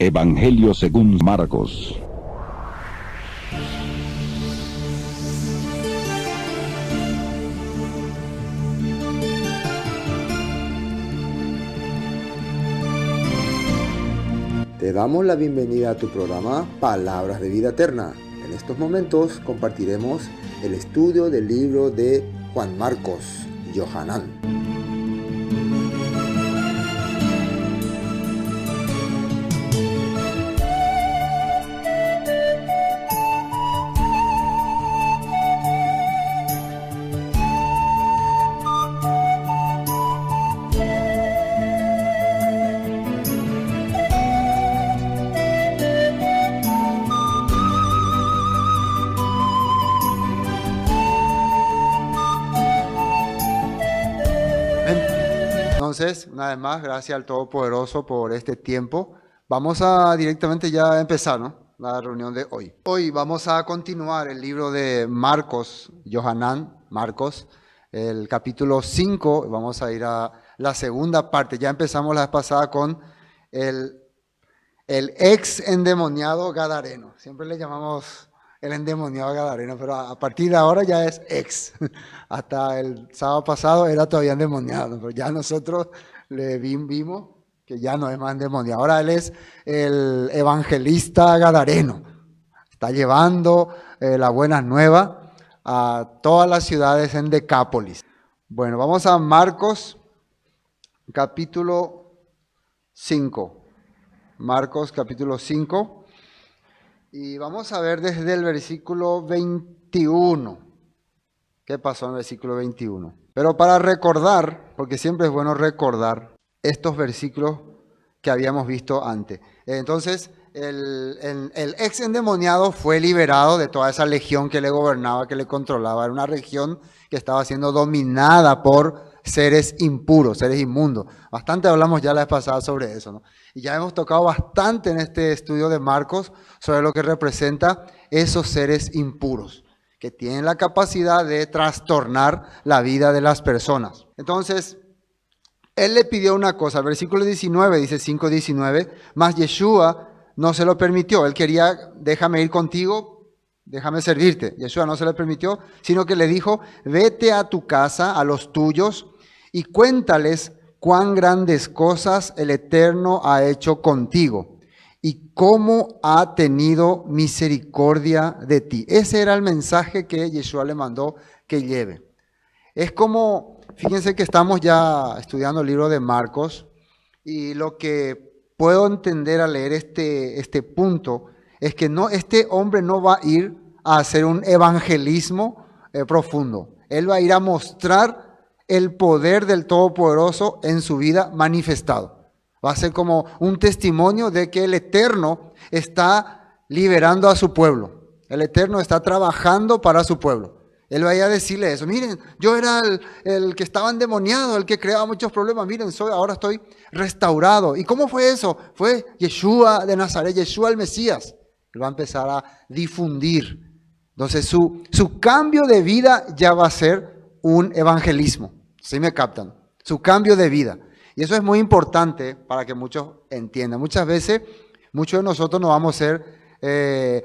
Evangelio según Marcos. Te damos la bienvenida a tu programa Palabras de Vida Eterna. En estos momentos compartiremos el estudio del libro de Juan Marcos, Yohanan. Entonces, una vez más, gracias al Todopoderoso por este tiempo. Vamos a directamente ya empezar, ¿no?, la reunión de hoy. Hoy vamos a continuar el libro de Marcos, Yohanan, Marcos, el capítulo 5. Vamos a ir a la segunda parte. Ya empezamos la vez pasada con el ex endemoniado gadareno. Siempre le llamamos el endemoniado gadareno, pero a partir de ahora ya es ex. Hasta el sábado pasado era todavía endemoniado, pero ya nosotros le vimos que ya no es más endemoniado. Ahora él es el evangelista gadareno. Está llevando la buena nueva a todas las ciudades en Decápolis. Bueno, vamos a Marcos capítulo 5. Marcos capítulo 5. Y vamos a ver desde el versículo 21. ¿Qué pasó en el versículo 21? Pero para recordar, porque siempre es bueno recordar estos versículos que habíamos visto antes. Entonces, el ex endemoniado fue liberado de toda esa legión que le gobernaba, que le controlaba. Era una región que estaba siendo dominada por seres impuros, seres inmundos. Bastante hablamos ya la vez pasada sobre eso, ¿no? Y ya hemos tocado bastante en este estudio de Marcos sobre lo que representa esos seres impuros, que tienen la capacidad de trastornar la vida de las personas. Entonces, él le pidió una cosa, el versículo 19, dice 5:19, mas Yeshua no se lo permitió. Él quería, déjame ir contigo, déjame servirte. Yeshua no se lo permitió, sino que le dijo, vete a tu casa, a los tuyos, y cuéntales cuán grandes cosas el Eterno ha hecho contigo y cómo ha tenido misericordia de ti. Ese era el mensaje que Yeshua le mandó que lleve. Es como, fíjense que estamos ya estudiando el libro de Marcos y lo que puedo entender al leer este punto es que este hombre no va a ir a hacer un evangelismo profundo. Él va a ir a mostrar el poder del Todopoderoso en su vida manifestado. Va a ser como un testimonio de que el Eterno está liberando a su pueblo. El Eterno está trabajando para su pueblo. Él va a ir a decirle eso. Miren, yo era el que estaba endemoniado, el que creaba muchos problemas. Miren, ahora estoy restaurado. ¿Y cómo fue eso? Fue Yeshua de Nazaret, Yeshua el Mesías. Él va a empezar a difundir. Entonces su cambio de vida ya va a ser un evangelismo. ¿Sí me captan? Su cambio de vida. Y eso es muy importante para que muchos entiendan. Muchas veces, muchos de nosotros no vamos a ser,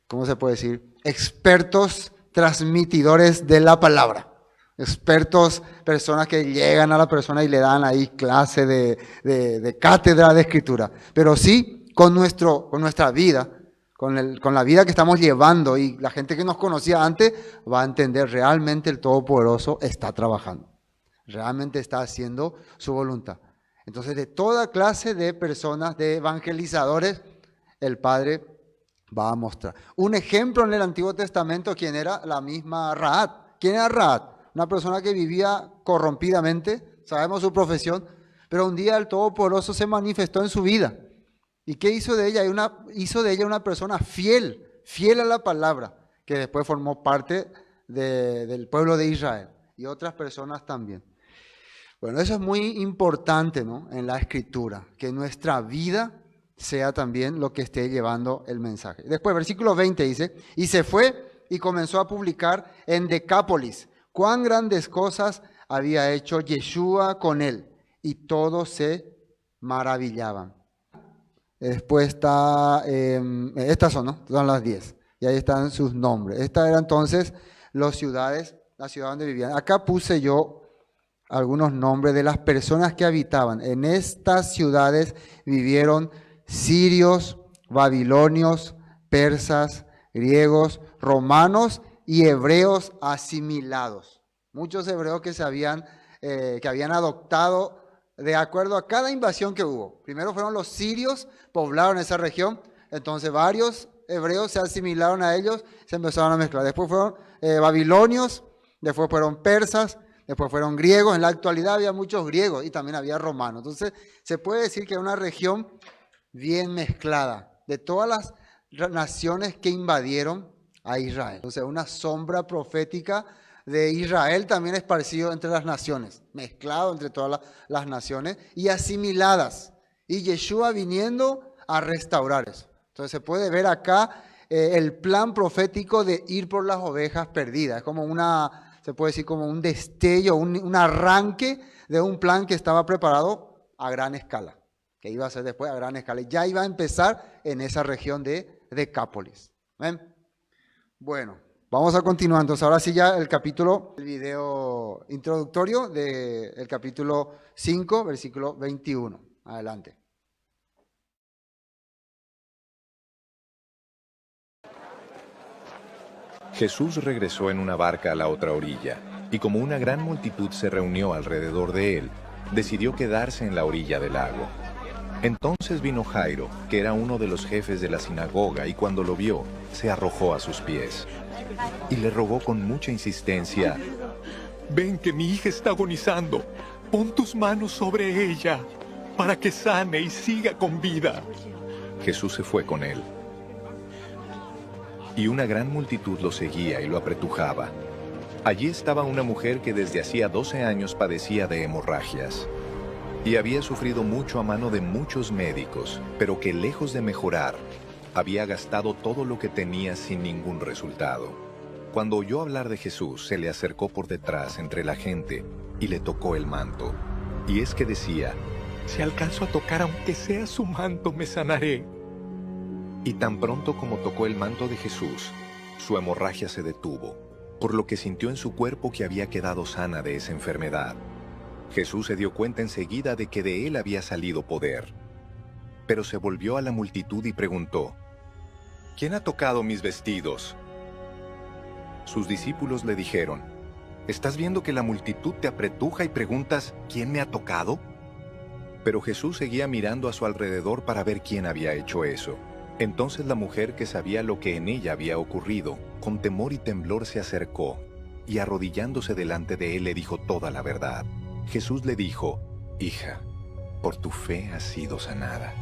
¿cómo se puede decir? Expertos transmitidores de la palabra. Expertos, personas que llegan a la persona y le dan ahí clase de cátedra de escritura. Pero sí, con nuestra vida, con la vida que estamos llevando y la gente que nos conocía antes va a entender realmente el Todopoderoso está trabajando. Realmente está haciendo su voluntad. Entonces, de toda clase de personas, de evangelizadores, el Padre va a mostrar. Un ejemplo en el Antiguo Testamento, ¿quién era? La misma Rahat. ¿Quién era Rahat? Una persona que vivía corrompidamente, sabemos su profesión, pero un día el Todopoderoso se manifestó en su vida. ¿Y qué hizo de ella? Hizo de ella una persona fiel a la palabra, que después formó parte del pueblo de Israel y otras personas también. Bueno, eso es muy importante, ¿no?, en la Escritura, que nuestra vida sea también lo que esté llevando el mensaje. Después, versículo 20 dice, y se fue y comenzó a publicar en Decápolis cuán grandes cosas había hecho Yeshua con él, y todos se maravillaban. Después está, estas son, ¿no? Son las 10. Y ahí están sus nombres. Estas eran entonces las ciudades, la ciudad donde vivían. Acá puse yo algunos nombres de las personas que habitaban. En estas ciudades vivieron sirios, babilonios, persas, griegos, romanos y hebreos asimilados. Muchos hebreos que habían adoptado de acuerdo a cada invasión que hubo. Primero fueron los sirios, poblaron esa región, entonces varios hebreos se asimilaron a ellos, se empezaron a mezclar. Después fueron babilonios, después fueron persas, después fueron griegos. En la actualidad había muchos griegos y también había romanos. Entonces se puede decir que era una región bien mezclada de todas las naciones que invadieron a Israel. Entonces una sombra profética de Israel también esparcido entre las naciones, mezclado entre todas las naciones y asimiladas. Y Yeshua viniendo a restaurar eso. Entonces se puede ver acá el plan profético de ir por las ovejas perdidas. Es como se puede decir como un destello, un arranque de un plan que estaba preparado a gran escala, que iba a ser después a gran escala. Ya iba a empezar en esa región de Decápolis. ¿Ven? Bueno, vamos a continuar. Entonces ahora sí ya el video introductorio del capítulo 5, versículo 21. Adelante. Jesús regresó en una barca a la otra orilla, y como una gran multitud se reunió alrededor de él, decidió quedarse en la orilla del lago. Entonces vino Jairo, que era uno de los jefes de la sinagoga, y cuando lo vio, se arrojó a sus pies. Y le rogó con mucha insistencia: «Ven que mi hija está agonizando. Pon tus manos sobre ella, para que sane y siga con vida». Jesús se fue con él. Y una gran multitud lo seguía y lo apretujaba. Allí estaba una mujer que desde hacía 12 años padecía de hemorragias. Y había sufrido mucho a mano de muchos médicos, pero que lejos de mejorar, había gastado todo lo que tenía sin ningún resultado. Cuando oyó hablar de Jesús, se le acercó por detrás entre la gente y le tocó el manto. Y es que decía: «Si alcanzo a tocar aunque sea su manto, me sanaré». Y tan pronto como tocó el manto de Jesús, su hemorragia se detuvo, por lo que sintió en su cuerpo que había quedado sana de esa enfermedad. Jesús se dio cuenta enseguida de que de él había salido poder. Pero se volvió a la multitud y preguntó: «¿Quién ha tocado mis vestidos?». Sus discípulos le dijeron: «¿Estás viendo que la multitud te apretuja y preguntas: ¿quién me ha tocado?». Pero Jesús seguía mirando a su alrededor para ver quién había hecho eso. Entonces la mujer, que sabía lo que en ella había ocurrido, con temor y temblor se acercó, y arrodillándose delante de él le dijo toda la verdad. Jesús le dijo: «Hija, por tu fe has sido sanada.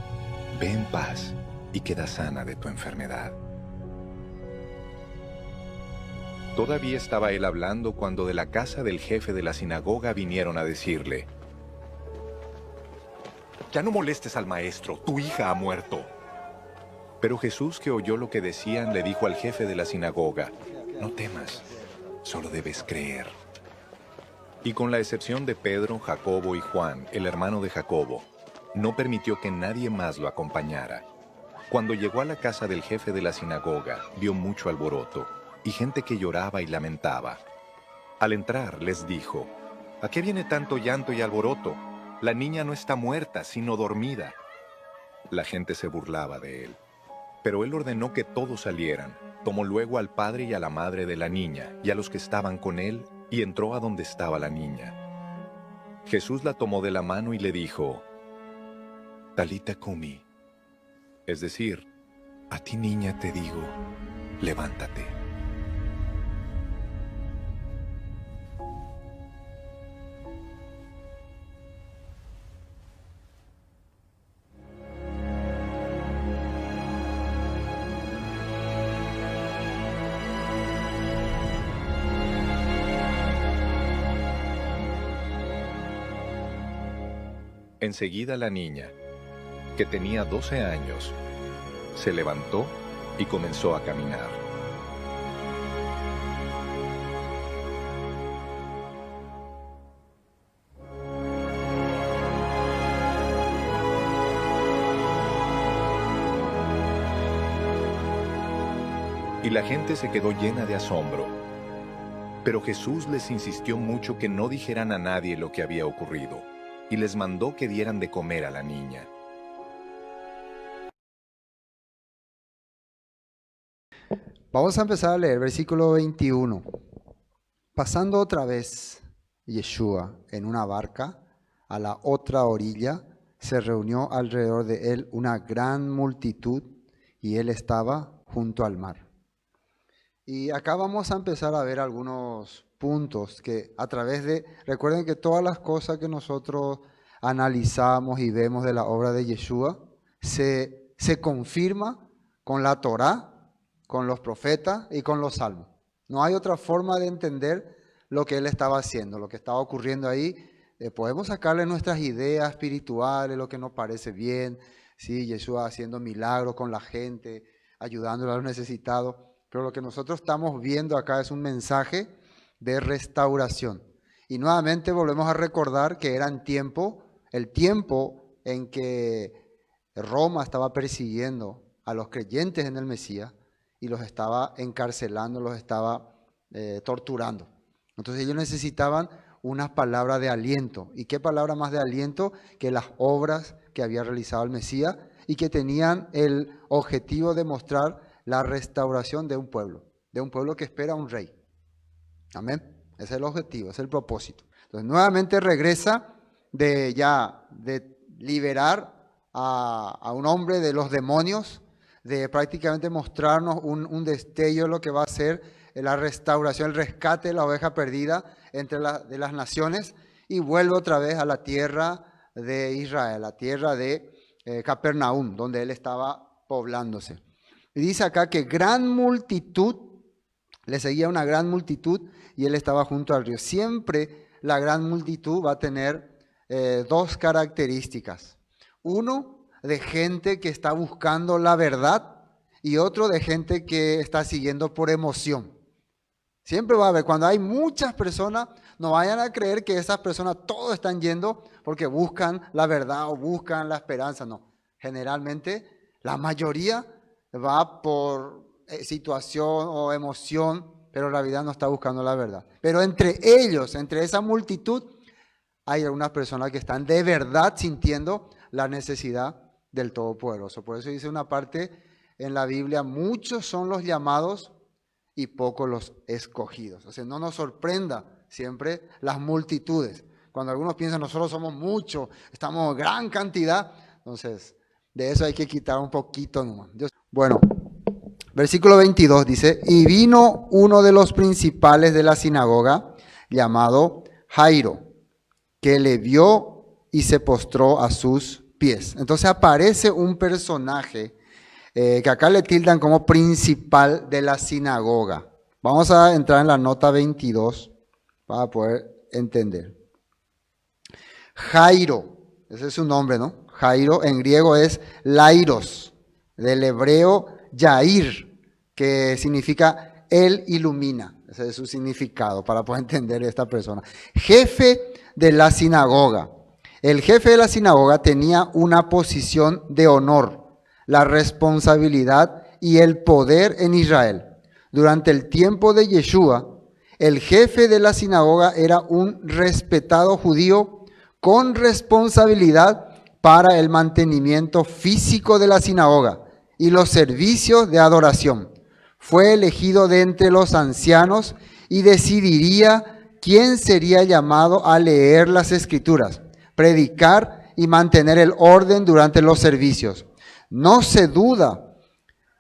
Ve en paz y queda sana de tu enfermedad». Todavía estaba él hablando cuando de la casa del jefe de la sinagoga vinieron a decirle: «Ya no molestes al maestro, tu hija ha muerto». Pero Jesús, que oyó lo que decían, le dijo al jefe de la sinagoga: «No temas, solo debes creer». Y con la excepción de Pedro, Jacobo y Juan, el hermano de Jacobo, no permitió que nadie más lo acompañara. Cuando llegó a la casa del jefe de la sinagoga, vio mucho alboroto y gente que lloraba y lamentaba. Al entrar, les dijo: «¿A qué viene tanto llanto y alboroto? La niña no está muerta, sino dormida». La gente se burlaba de él. Pero él ordenó que todos salieran. Tomó luego al padre y a la madre de la niña y a los que estaban con él, y entró a donde estaba la niña. Jesús la tomó de la mano y le dijo: «Talita cumi», es decir, «A ti, niña, te digo, levántate». Enseguida la niña, que tenía 12 años, se levantó y comenzó a caminar. y la gente se quedó llena de asombro. Pero Jesús les insistió mucho que no dijeran a nadie lo que había ocurrido, y les mandó que dieran de comer a la niña. Vamos a empezar a leer versículo 21. Pasando otra vez Yeshua en una barca a la otra orilla, se reunió alrededor de él una gran multitud y él estaba junto al mar. Y acá vamos a empezar a ver algunos puntos que a través de, recuerden que todas las cosas que nosotros analizamos y vemos de la obra de Yeshua se confirma con la Torá, con los profetas y con los salmos. No hay otra forma de entender lo que él estaba haciendo, lo que estaba ocurriendo ahí. Podemos sacarle nuestras ideas espirituales, lo que nos parece bien, ¿sí? Yeshua haciendo milagros con la gente, ayudando a los necesitados, pero lo que nosotros estamos viendo acá es un mensaje de restauración. Y nuevamente volvemos a recordar que era el tiempo en que Roma estaba persiguiendo a los creyentes en el Mesías y los estaba encarcelando, los estaba torturando. Entonces ellos necesitaban una palabra de aliento. ¿Y qué palabra más de aliento que las obras que había realizado el Mesías y que tenían el objetivo de mostrar la restauración de un pueblo que espera a un rey? Amén. Ese es el objetivo, ese es el propósito. Entonces nuevamente regresa de liberar a un hombre de los demonios, de prácticamente mostrarnos un destello de lo que va a ser la restauración, el rescate de la oveja perdida de las naciones, y vuelve otra vez a la tierra de Israel, la tierra de Capernaum, donde él estaba poblándose. Y dice acá que gran multitud, le seguía una gran multitud y él estaba junto al río. Siempre la gran multitud va a tener dos características. Uno, de gente que está buscando la verdad, y otro de gente que está siguiendo por emoción. Siempre va a haber, cuando hay muchas personas, no vayan a creer que esas personas todos están yendo porque buscan la verdad o buscan la esperanza. No, generalmente la mayoría va por situación o emoción, pero en realidad no está buscando la verdad. Pero entre ellos, entre esa multitud, hay algunas personas que están de verdad sintiendo la necesidad del Todopoderoso. Por eso dice una parte en la Biblia, muchos son los llamados y pocos los escogidos. O sea, no nos sorprenda siempre las multitudes. Cuando algunos piensan, nosotros somos muchos, estamos en gran cantidad, entonces de eso hay que quitar un poquito nomás. Bueno, versículo 22 dice, y vino uno de los principales de la sinagoga, llamado Jairo, que le vio y se postró a sus pies. Entonces aparece un personaje que acá le tildan como principal de la sinagoga. Vamos a entrar en la nota 22 para poder entender. Jairo, ese es su nombre, ¿no? Jairo en griego es Lairos, del hebreo Yair, que significa él ilumina. Ese es su significado para poder entender esta persona. Jefe de la sinagoga. El jefe de la sinagoga tenía una posición de honor, la responsabilidad y el poder en Israel. Durante el tiempo de Yeshua, el jefe de la sinagoga era un respetado judío con responsabilidad para el mantenimiento físico de la sinagoga y los servicios de adoración. Fue elegido de entre los ancianos y decidiría quién sería llamado a leer las escrituras, predicar y mantener el orden durante los servicios. No se duda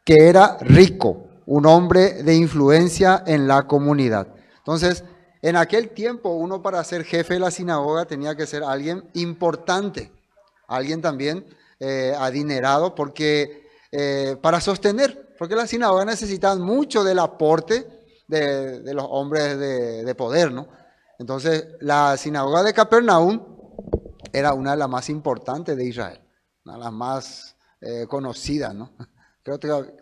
que era rico, un hombre de influencia en la comunidad. Entonces, en aquel tiempo, uno para ser jefe de la sinagoga tenía que ser alguien importante, alguien también adinerado, porque porque las sinagogas necesitaban mucho del aporte de los hombres de poder, ¿no? Entonces, la sinagoga de Capernaum era una de las más importantes de Israel, una de las más conocidas, ¿no?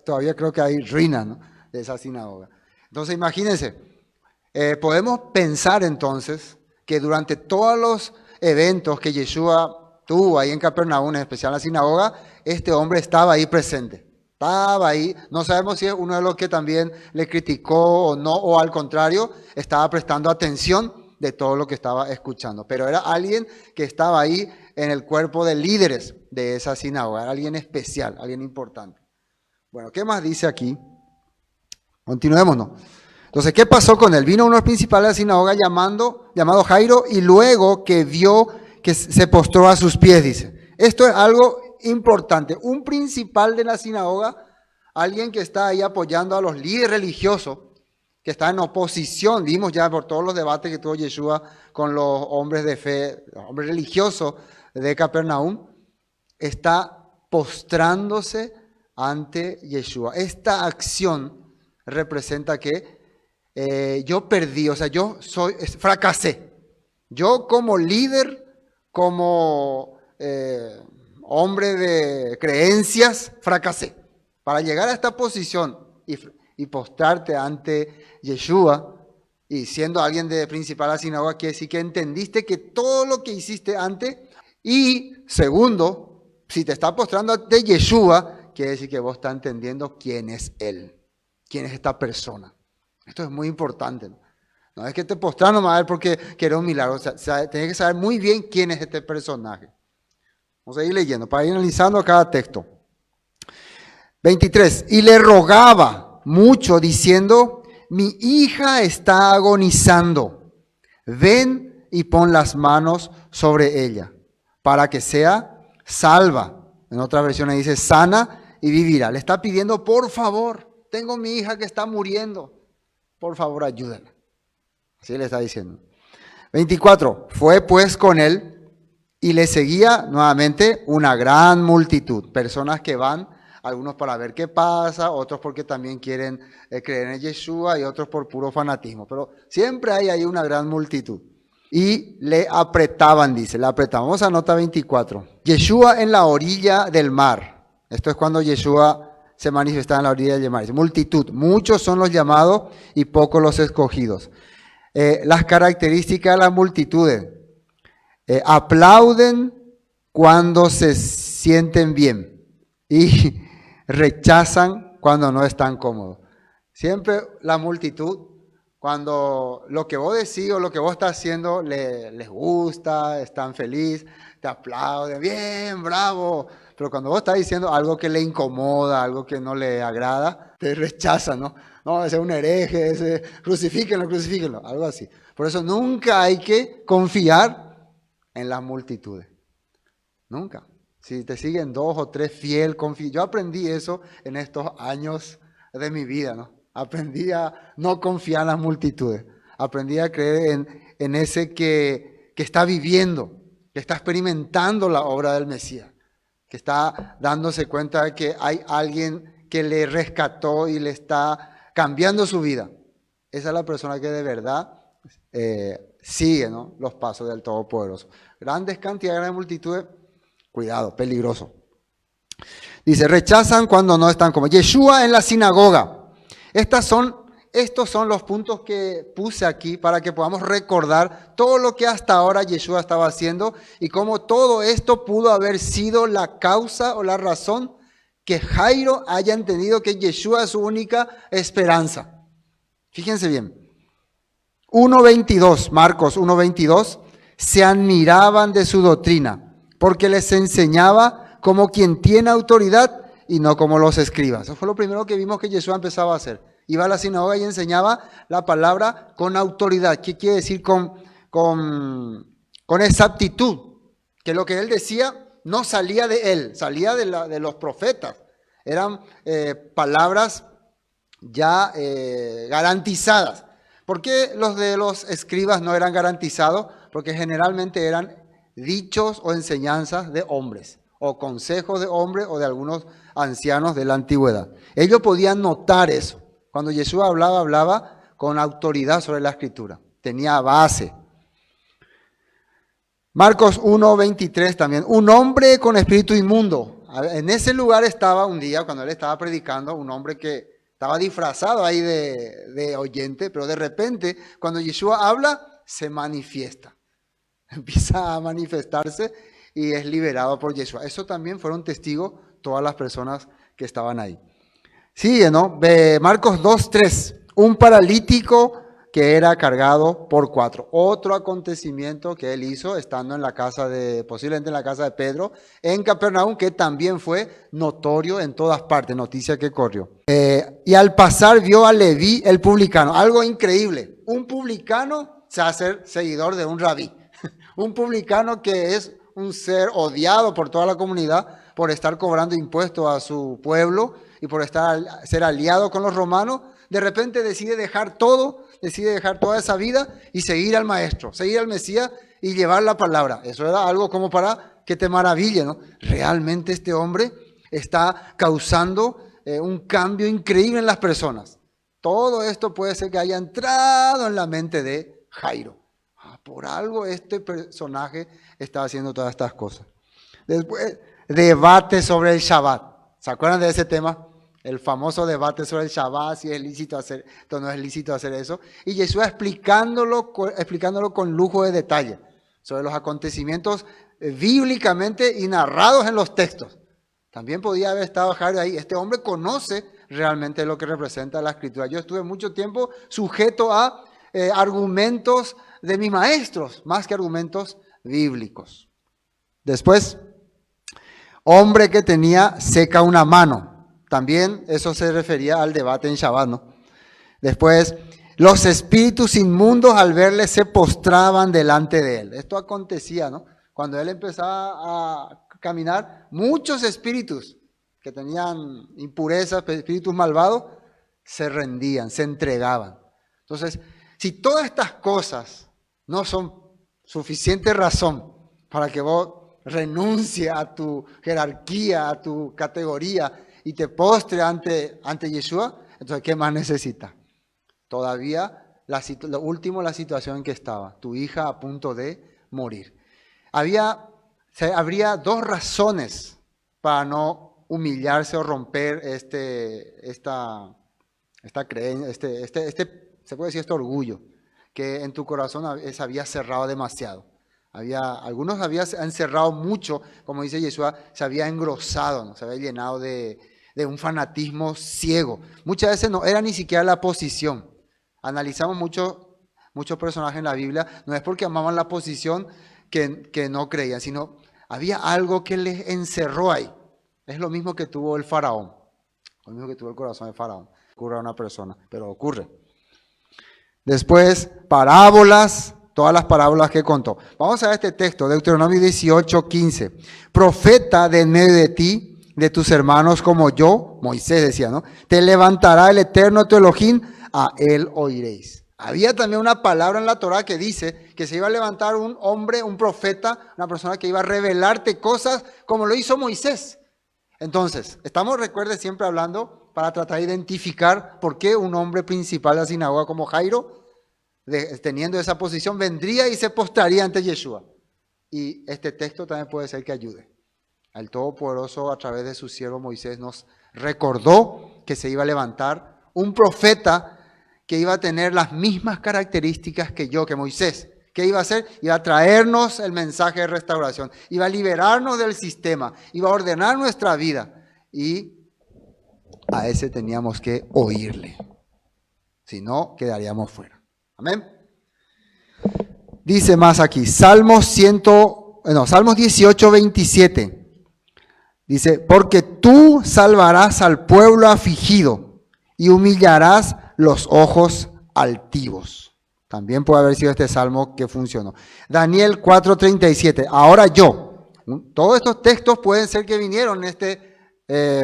Todavía creo que hay ruinas, ¿no?, de esa sinagoga. Entonces, imagínense, podemos pensar entonces que durante todos los eventos que Yeshua tuvo ahí en Capernaum, en especial en la sinagoga, este hombre estaba ahí presente, Estaba ahí, no sabemos si es uno de los que también le criticó o no, o al contrario, estaba prestando atención de todo lo que estaba escuchando. Pero era alguien que estaba ahí en el cuerpo de líderes de esa sinagoga, alguien especial, alguien importante. Bueno, ¿qué más dice aquí? Continuemos, ¿no? Entonces, ¿qué pasó con él? Vino uno de los principales de la sinagoga llamado Jairo, y luego que vio que se postró a sus pies, dice. Esto es algo importante. Un principal de la sinagoga, alguien que está ahí apoyando a los líderes religiosos, que está en oposición, vimos ya por todos los debates que tuvo Yeshua con los hombres de fe, los hombres religiosos de Capernaum, está postrándose ante Yeshua. Esta acción representa que yo perdí, o sea, fracasé. Yo como líder, como hombre de creencias, fracasé. Para llegar a esta posición y postrarte ante Yeshua, y siendo alguien de principal a la sinagoga, quiere decir que entendiste que todo lo que hiciste antes, y segundo, si te estás postrando ante Yeshua, quiere decir que vos estás entendiendo quién es Él, quién es esta persona. Esto es muy importante, ¿no? No es que te postras nomás a ver porque quieres un milagro, o sea, tienes que saber muy bien quién es este personaje. Vamos a ir leyendo, para ir analizando cada texto. 23, y le rogaba mucho diciendo, mi hija está agonizando, ven y pon las manos sobre ella, para que sea salva. En otra versión dice, sana y vivirá. Le está pidiendo, por favor, tengo mi hija que está muriendo, por favor ayúdala. Así le está diciendo. 24, fue pues con él y le seguía nuevamente una gran multitud, personas que van, algunos para ver qué pasa, otros porque también quieren creer en Yeshua y otros por puro fanatismo. Pero siempre hay ahí una gran multitud. Y le apretaban, dice, le apretaban. Vamos a nota 24. Yeshua en la orilla del mar. Esto es cuando Yeshua se manifestaba en la orilla del mar. Dice, multitud, muchos son los llamados y pocos los escogidos. Las características de las multitudes. Aplauden cuando se sienten bien y rechazan cuando no están cómodos. Siempre la multitud, cuando lo que vos decís o lo que vos estás haciendo les gusta, están felices, te aplauden, bien, bravo. Pero cuando vos estás diciendo algo que le incomoda, algo que no le agrada, te rechazan, ¿no? No, ese es un hereje, ese, crucifíquenlo, algo así. Por eso nunca hay que confiar en las multitudes. Nunca. Si te siguen 2 o 3 fiel, confía. Yo aprendí eso en estos años de mi vida, ¿no? Aprendí a no confiar en las multitudes. Aprendí a creer en ese que está viviendo, que está experimentando la obra del Mesías, que está dándose cuenta de que hay alguien que le rescató y le está cambiando su vida. Esa es la persona que de verdad sigue, ¿no?, los pasos del Todopoderoso. Grandes cantidades de multitudes, cuidado, peligroso. Dice, rechazan cuando no están como Yeshua en la sinagoga. Estos son los puntos que puse aquí para que podamos recordar todo lo que hasta ahora Yeshua estaba haciendo y cómo todo esto pudo haber sido la causa o la razón que Jairo haya entendido que Yeshua es su única esperanza. Fíjense bien. 1.22, Marcos 1.22, se admiraban de su doctrina, porque les enseñaba como quien tiene autoridad y no como los escribas. Eso fue lo primero que vimos que Yeshua empezaba a hacer. Iba a la sinagoga y enseñaba la palabra con autoridad. ¿Qué quiere decir con exactitud? Que lo que él decía no salía de él, salía de los profetas. Eran palabras ya garantizadas. ¿Por qué los de los escribas no eran garantizados? Porque generalmente eran dichos o enseñanzas de hombres, o consejos de hombres o de algunos ancianos de la antigüedad. Ellos podían notar eso. Cuando Yeshua hablaba con autoridad sobre la escritura. Tenía base. Marcos 1.23 también. Un hombre con espíritu inmundo. En ese lugar estaba un día, cuando él estaba predicando, un hombre que estaba disfrazado ahí de oyente, pero de repente, cuando Yeshua habla, se manifiesta. Empieza a manifestarse y es liberado por Yeshua. Eso también fueron testigos todas las personas que estaban ahí. Sigue, ¿no? Marcos 2:3. Un paralítico que era cargado por 4. Otro acontecimiento que él hizo estando en la casa posiblemente en la casa de Pedro, en Capernaum, que también fue notorio en todas partes, noticia que corrió. Y al pasar vio a Leví el publicano, algo increíble. Un publicano se hace seguidor de un rabí. Un publicano que es un ser odiado por toda la comunidad por estar cobrando impuestos a su pueblo y por ser aliado con los romanos, de repente decide dejar todo, decide dejar toda esa vida y seguir al maestro, seguir al Mesías y llevar la palabra. Eso era algo como para que te maraville, ¿no? Realmente este hombre está causando un cambio increíble en las personas. Todo esto puede ser que haya entrado en la mente de Jairo. Por algo este personaje está haciendo todas estas cosas. Después, debate sobre el Shabbat. ¿Se acuerdan de ese tema? El famoso debate sobre el Shabbat, si es lícito hacer, o no es lícito hacer eso. Y Jesús explicándolo con lujo de detalle sobre los acontecimientos bíblicamente y narrados en los textos. También podía haber estado Jairo ahí. Este hombre conoce realmente lo que representa la Escritura. Yo estuve mucho tiempo sujeto a argumentos de mis maestros, más que argumentos bíblicos. Después, hombre que tenía seca una mano. También eso se refería al debate en Shabbat, ¿no? Después, los espíritus inmundos al verle se postraban delante de él. Esto acontecía, ¿no? Cuando él empezaba a caminar, muchos espíritus que tenían impurezas, espíritus malvados, se rendían, se entregaban. Entonces, si todas estas cosas no son suficiente razón para que vos renuncies a tu jerarquía, a tu categoría y te postre ante Yeshua, entonces ¿qué más necesitas? Todavía, lo último, la situación en que estaba, tu hija a punto de morir. Habría dos razones para no humillarse o romper esta creencia, se puede decir este orgullo, que en tu corazón se había cerrado demasiado. Algunos habían encerrado mucho, como dice Yeshua, se había engrosado, ¿no? Se había llenado de un fanatismo ciego. Muchas veces no era ni siquiera la posición. Analizamos muchos personajes en la Biblia, no es porque amaban la posición que no creían, sino había algo que les encerró ahí. Es lo mismo que tuvo el faraón, lo mismo que tuvo el corazón del faraón. Ocurre a una persona, pero ocurre. Después, parábolas, todas las parábolas que contó. Vamos a ver este texto, Deuteronomio 18:15. Profeta de en medio de ti, de tus hermanos como yo, Moisés decía, ¿no? Te levantará el eterno tu Elohim, a él oiréis. Había también una palabra en la Torá que dice que se iba a levantar un hombre, un profeta, una persona que iba a revelarte cosas como lo hizo Moisés. Entonces, recuerde, siempre hablando para tratar de identificar por qué un hombre principal de la sinagoga como Jairo, teniendo esa posición, vendría y se postraría ante Yeshua. Y este texto también puede ser que ayude. El Todopoderoso, a través de su siervo Moisés, nos recordó que se iba a levantar un profeta que iba a tener las mismas características que Moisés. ¿Qué iba a hacer? Iba a traernos el mensaje de restauración, iba a liberarnos del sistema, iba a ordenar nuestra vida. Y a ese teníamos que oírle. Si no, quedaríamos fuera. Amén. Dice más aquí, Salmos 18:27. Dice, porque tú salvarás al pueblo afligido y humillarás los ojos altivos. También puede haber sido este salmo que funcionó. Daniel 4:37. Ahora yo. Todos estos textos pueden ser que vinieron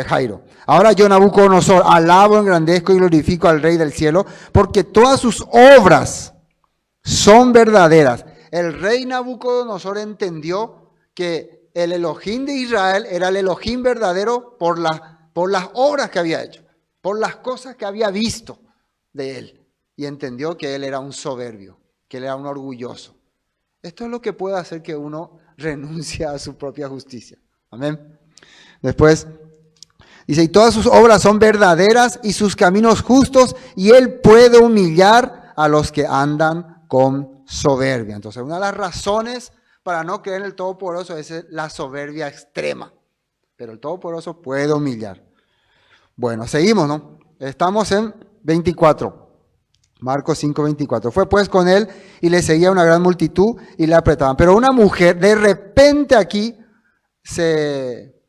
Jairo. Ahora yo, Nabucodonosor, alabo, engrandezco y glorifico al Rey del cielo, porque todas sus obras son verdaderas. El rey Nabucodonosor entendió que el Elohim de Israel era el Elohim verdadero por las obras que había hecho, por las cosas que había visto de él. Y entendió que él era un soberbio, que él era un orgulloso. Esto es lo que puede hacer que uno renuncie a su propia justicia. Amén. Después dice, y todas sus obras son verdaderas y sus caminos justos, y él puede humillar a los que andan con soberbia. Entonces, una de las razones para no creer en el Todopoderoso es la soberbia extrema. Pero el Todopoderoso puede humillar. Bueno, seguimos, ¿no? Estamos en 24. Marcos 5:24. Fue pues con él y le seguía una gran multitud y le apretaban. Pero una mujer, de repente aquí se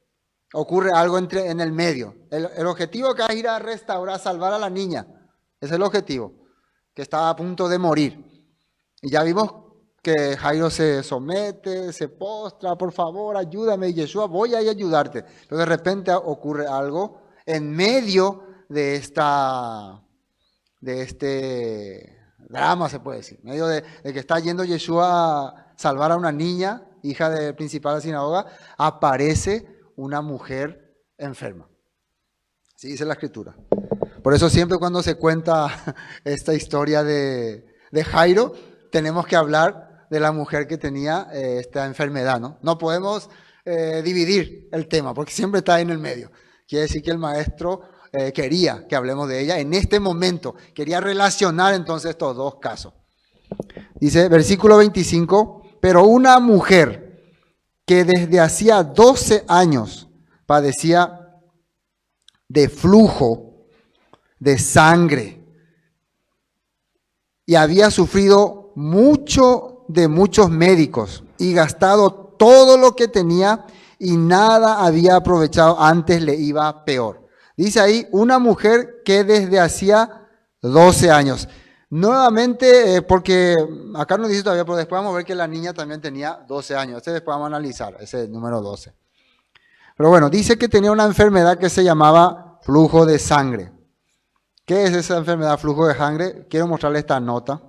ocurre algo en el medio. El objetivo que es ir a restaurar, salvar a la niña. Ese es el objetivo, que estaba a punto de morir. Y ya vimos que Jairo se somete, se postra, por favor, ayúdame, Yeshua, voy a ir a ayudarte. Pero de repente ocurre algo en medio de este drama, se puede decir, en medio de que está yendo Yeshua a salvar a una niña, hija del principal de la sinagoga, aparece una mujer enferma. Así dice la Escritura. Por eso siempre cuando se cuenta esta historia de Jairo, tenemos que hablar de la mujer que tenía esta enfermedad, ¿no? No podemos dividir el tema, porque siempre está en el medio. Quiere decir que el maestro quería que hablemos de ella en este momento. Quería relacionar entonces estos dos casos. Dice, versículo 25, pero una mujer que desde hacía 12 años padecía de flujo de sangre y había sufrido mucho de muchos médicos y gastado todo lo que tenía y nada había aprovechado, antes le iba peor. Dice ahí, una mujer que desde hacía 12 años. Nuevamente, porque acá no dice todavía, pero después vamos a ver que la niña también tenía 12 años. Este después vamos a analizar, ese es el número 12. Pero bueno, dice que tenía una enfermedad que se llamaba flujo de sangre. ¿Qué es esa enfermedad, flujo de sangre? Quiero mostrarle esta nota.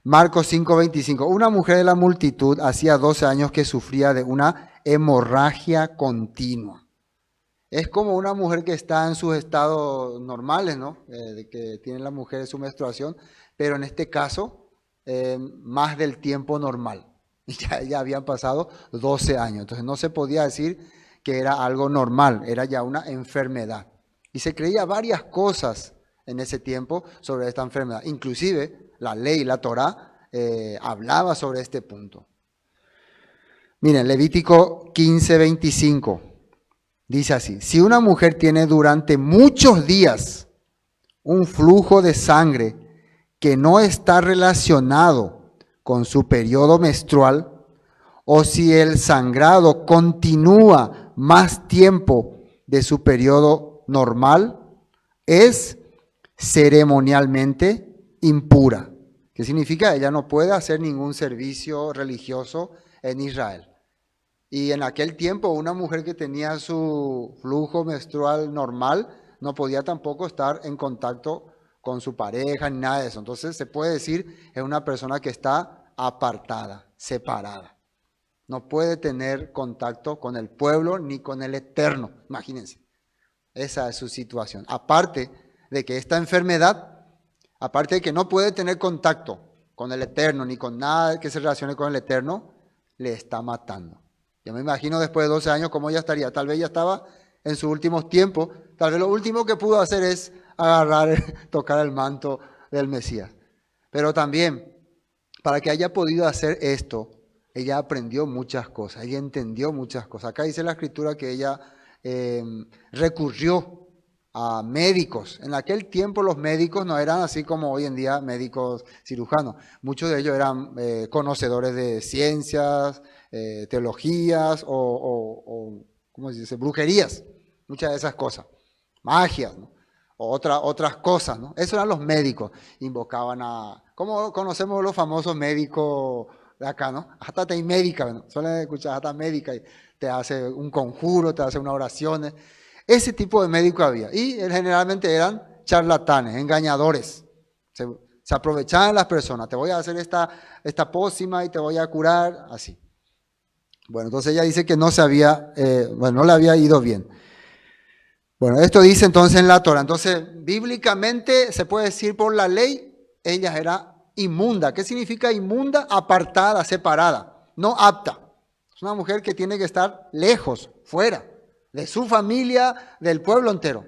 Marcos 5:25. Una mujer de la multitud hacía 12 años que sufría de una hemorragia continua. Es como una mujer que está en sus estados normales, ¿no? De que tiene la mujer su menstruación, pero en este caso, más del tiempo normal. Ya habían pasado 12 años, entonces no se podía decir que era algo normal, era ya una enfermedad. Y se creía varias cosas en ese tiempo sobre esta enfermedad. Inclusive la ley, la Torá, hablaba sobre este punto. Miren, Levítico 15:25 dice así: si una mujer tiene durante muchos días un flujo de sangre que no está relacionado con su periodo menstrual, o si el sangrado continúa más tiempo de su periodo normal, es ceremonialmente impura. ¿Qué significa? Ella no puede hacer ningún servicio religioso en Israel. Y en aquel tiempo una mujer que tenía su flujo menstrual normal no podía tampoco estar en contacto con su pareja ni nada de eso. Entonces se puede decir es una persona que está apartada, separada. No puede tener contacto con el pueblo ni con el Eterno. Imagínense. Esa es su situación. Aparte de que esta enfermedad, aparte de que no puede tener contacto con el Eterno ni con nada que se relacione con el Eterno, le está matando. Yo me imagino después de 12 años cómo ella estaría. Tal vez ya estaba en sus últimos tiempos. Tal vez lo último que pudo hacer es tocar el manto del Mesías. Pero también, para que haya podido hacer esto, ella aprendió muchas cosas, ella entendió muchas cosas. Acá dice la Escritura que ella recurrió a médicos. En aquel tiempo los médicos no eran así como hoy en día médicos cirujanos. Muchos de ellos eran conocedores de ciencias, teologías o ¿cómo se dice? Brujerías, muchas de esas cosas, magias, ¿no? O otras cosas, ¿no? Esos eran los médicos. Invocaban ¿cómo conocemos los famosos médicos de acá, ¿no? Hasta te médica, ¿no? Suelen escuchar hasta médica y te hace un conjuro, te hace unas oraciones. Ese tipo de médico había. Y generalmente eran charlatanes, engañadores. Se aprovechaban de las personas. Te voy a hacer esta pócima y te voy a curar, así. Bueno, entonces ella dice que no le había ido bien. Bueno, esto dice entonces en la Torah. Entonces, bíblicamente se puede decir por la ley, ella era inmunda. ¿Qué significa inmunda? Apartada, separada, no apta. Es una mujer que tiene que estar lejos, fuera de su familia, del pueblo entero.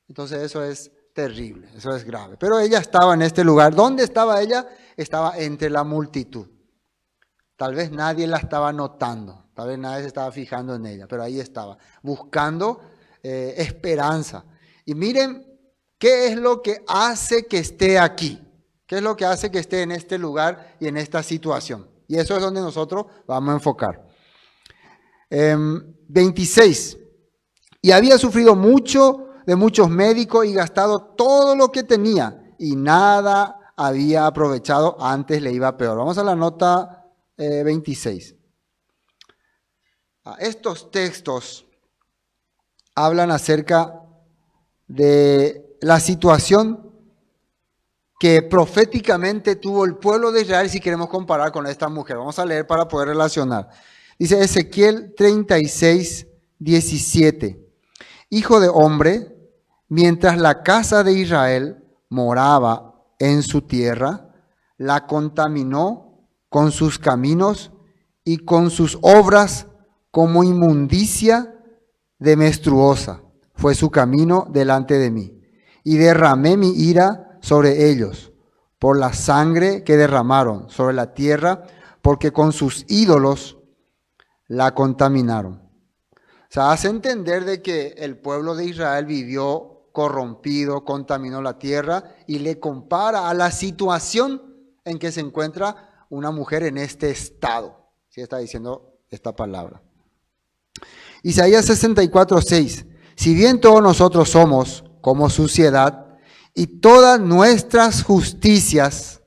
Entonces eso es terrible, eso es grave. Pero ella estaba en este lugar. ¿Dónde estaba ella? Estaba entre la multitud. Tal vez nadie la estaba notando, tal vez nadie se estaba fijando en ella, pero ahí estaba, buscando esperanza. Y miren, ¿qué es lo que hace que esté aquí? ¿Qué es lo que hace que esté en este lugar y en esta situación? Y eso es donde nosotros vamos a enfocar. 26. Y había sufrido mucho de muchos médicos y gastado todo lo que tenía y nada había aprovechado, antes le iba peor. Vamos a la nota 26. Estos textos hablan acerca de la situación que proféticamente tuvo el pueblo de Israel, si queremos comparar con esta mujer. Vamos a leer para poder relacionar. Dice Ezequiel 36, 17. Hijo de hombre, mientras la casa de Israel moraba en su tierra, la contaminó con sus caminos y con sus obras como inmundicia de menstruosa. Fue su camino delante de mí. Y derramé mi ira sobre ellos por la sangre que derramaron sobre la tierra, porque con sus ídolos la contaminaron. O sea, hace entender de que el pueblo de Israel vivió corrompido, contaminó la tierra y le compara a la situación en que se encuentra una mujer en este estado. Sí está diciendo esta palabra. Isaías 64, 6. Si bien todos nosotros somos como suciedad y todas nuestras justicias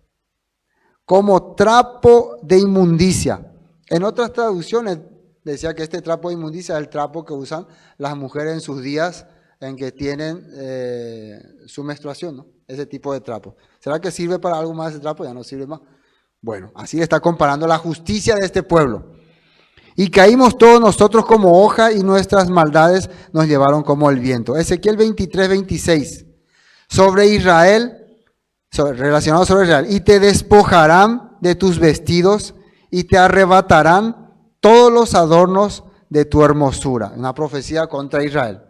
como trapo de inmundicia. En otras traducciones decía que este trapo de inmundicia es el trapo que usan las mujeres en sus días en que tienen su menstruación, ¿no? Ese tipo de trapo. ¿Será que sirve para algo más ese trapo? Ya no sirve más. Bueno, así le está comparando la justicia de este pueblo. Y caímos todos nosotros como hoja y nuestras maldades nos llevaron como el viento. Ezequiel 23, 26. Sobre Israel, relacionado sobre Israel. Y te despojarán de tus vestidos y te arrebatarán todos los adornos de tu hermosura. Una profecía contra Israel.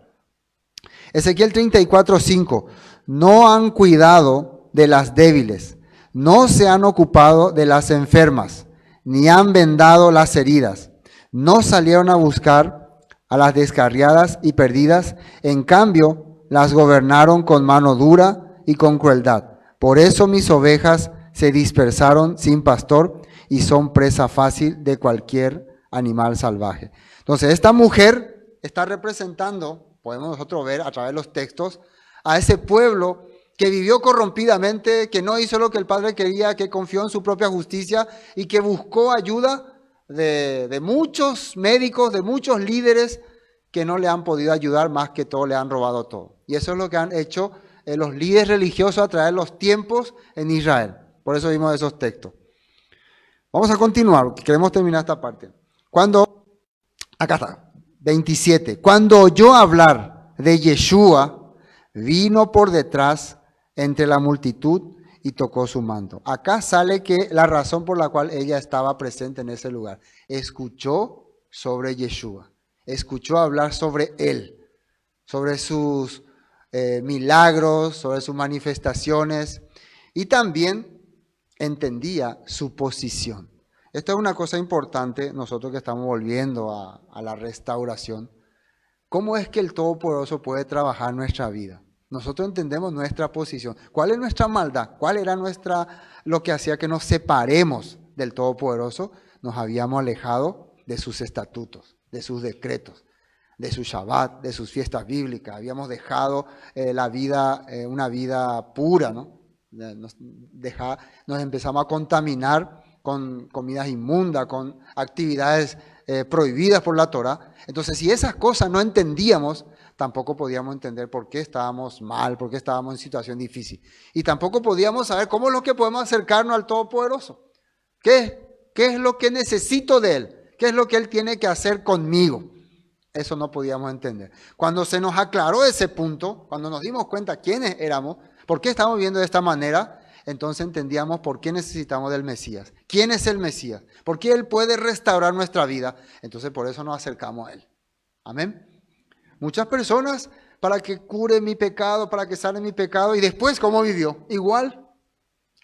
Ezequiel 34, 5. No han cuidado de las débiles, no se han ocupado de las enfermas, ni han vendado las heridas. No salieron a buscar a las descarriadas y perdidas, en cambio las gobernaron con mano dura y con crueldad. Por eso mis ovejas se dispersaron sin pastor y son presa fácil de cualquier animal salvaje. Entonces esta mujer está representando, podemos nosotros ver a través de los textos, a ese pueblo que vivió corrompidamente, que no hizo lo que el Padre quería, que confió en su propia justicia y que buscó ayuda de muchos médicos, de muchos líderes que no le han podido ayudar, más que todo le han robado todo. Y eso es lo que han hecho los líderes religiosos a través de los tiempos en Israel. Por eso vimos esos textos. Vamos a continuar, queremos terminar esta parte. Acá está, 27. Cuando oyó hablar de Yeshua, vino por detrás entre la multitud y tocó su manto. Acá sale que la razón por la cual ella estaba presente en ese lugar, escuchó sobre Yeshua, escuchó hablar sobre él, sobre sus milagros, sobre sus manifestaciones, y también entendía su posición. Esto es una cosa importante, nosotros que estamos volviendo a la restauración. ¿Cómo es que el Todopoderoso puede trabajar en nuestra vida? Nosotros entendemos nuestra posición. ¿Cuál es nuestra maldad? ¿Cuál era lo que hacía que nos separemos del Todopoderoso? Nos habíamos alejado de sus estatutos, de sus decretos, de su Shabbat, de sus fiestas bíblicas. Habíamos dejado una vida pura, ¿no? Nos empezamos a contaminar con comidas inmundas, con actividades prohibidas por la Torah. Entonces, si esas cosas no entendíamos, tampoco podíamos entender por qué estábamos mal, por qué estábamos en situación difícil. Y tampoco podíamos saber cómo es lo que podemos acercarnos al Todopoderoso. ¿Qué es lo que necesito de Él? ¿Qué es lo que Él tiene que hacer conmigo? Eso no podíamos entender. Cuando se nos aclaró ese punto, cuando nos dimos cuenta quiénes éramos, por qué estamos viviendo de esta manera, entonces entendíamos por qué necesitamos del Mesías. ¿Quién es el Mesías? ¿Por qué Él puede restaurar nuestra vida? Entonces por eso nos acercamos a Él. Amén. Muchas personas, para que cure mi pecado, para que sane mi pecado, y después, ¿cómo vivió? Igual,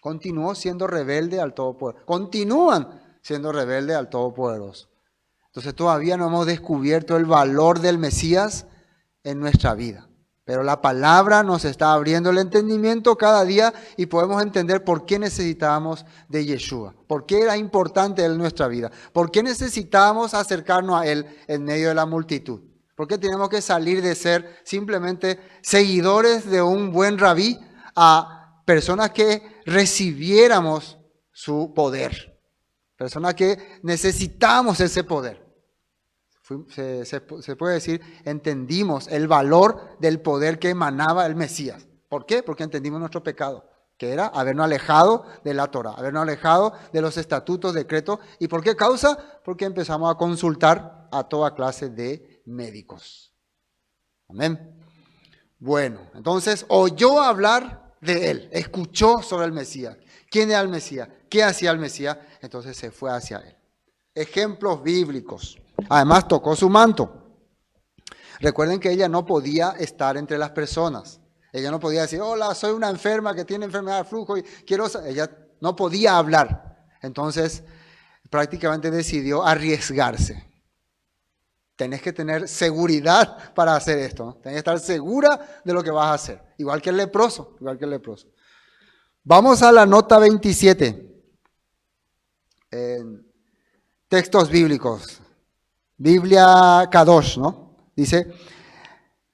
continuó siendo rebelde al Todopoderoso. Continúan siendo rebelde al Todopoderoso. Entonces todavía no hemos descubierto el valor del Mesías en nuestra vida. Pero la palabra nos está abriendo el entendimiento cada día y podemos entender por qué necesitábamos de Yeshua, por qué era importante Él en nuestra vida, por qué necesitábamos acercarnos a Él en medio de la multitud, por qué tenemos que salir de ser simplemente seguidores de un buen rabí a personas que recibiéramos su poder, personas que necesitamos ese poder. Se puede decir, entendimos el valor del poder que emanaba el Mesías. ¿Por qué? Porque entendimos nuestro pecado, que era habernos alejado de la Torah, habernos alejado de los estatutos, decretos. ¿Y por qué causa? Porque empezamos a consultar a toda clase de médicos. Amén. Bueno, entonces oyó hablar de él, escuchó sobre el Mesías. ¿Quién era el Mesías? ¿Qué hacía el Mesías? Entonces se fue hacia él. Ejemplos bíblicos. Además tocó su manto. Recuerden que ella no podía estar entre las personas. Ella no podía decir, hola, soy una enferma que tiene enfermedad de flujo y quiero... Ella no podía hablar. Entonces prácticamente decidió arriesgarse. Tenés que tener seguridad para hacer esto, ¿no? Tenés que estar segura de lo que vas a hacer. Igual que el leproso, Vamos a la nota 27. Textos bíblicos. Biblia Kadosh, ¿no? Dice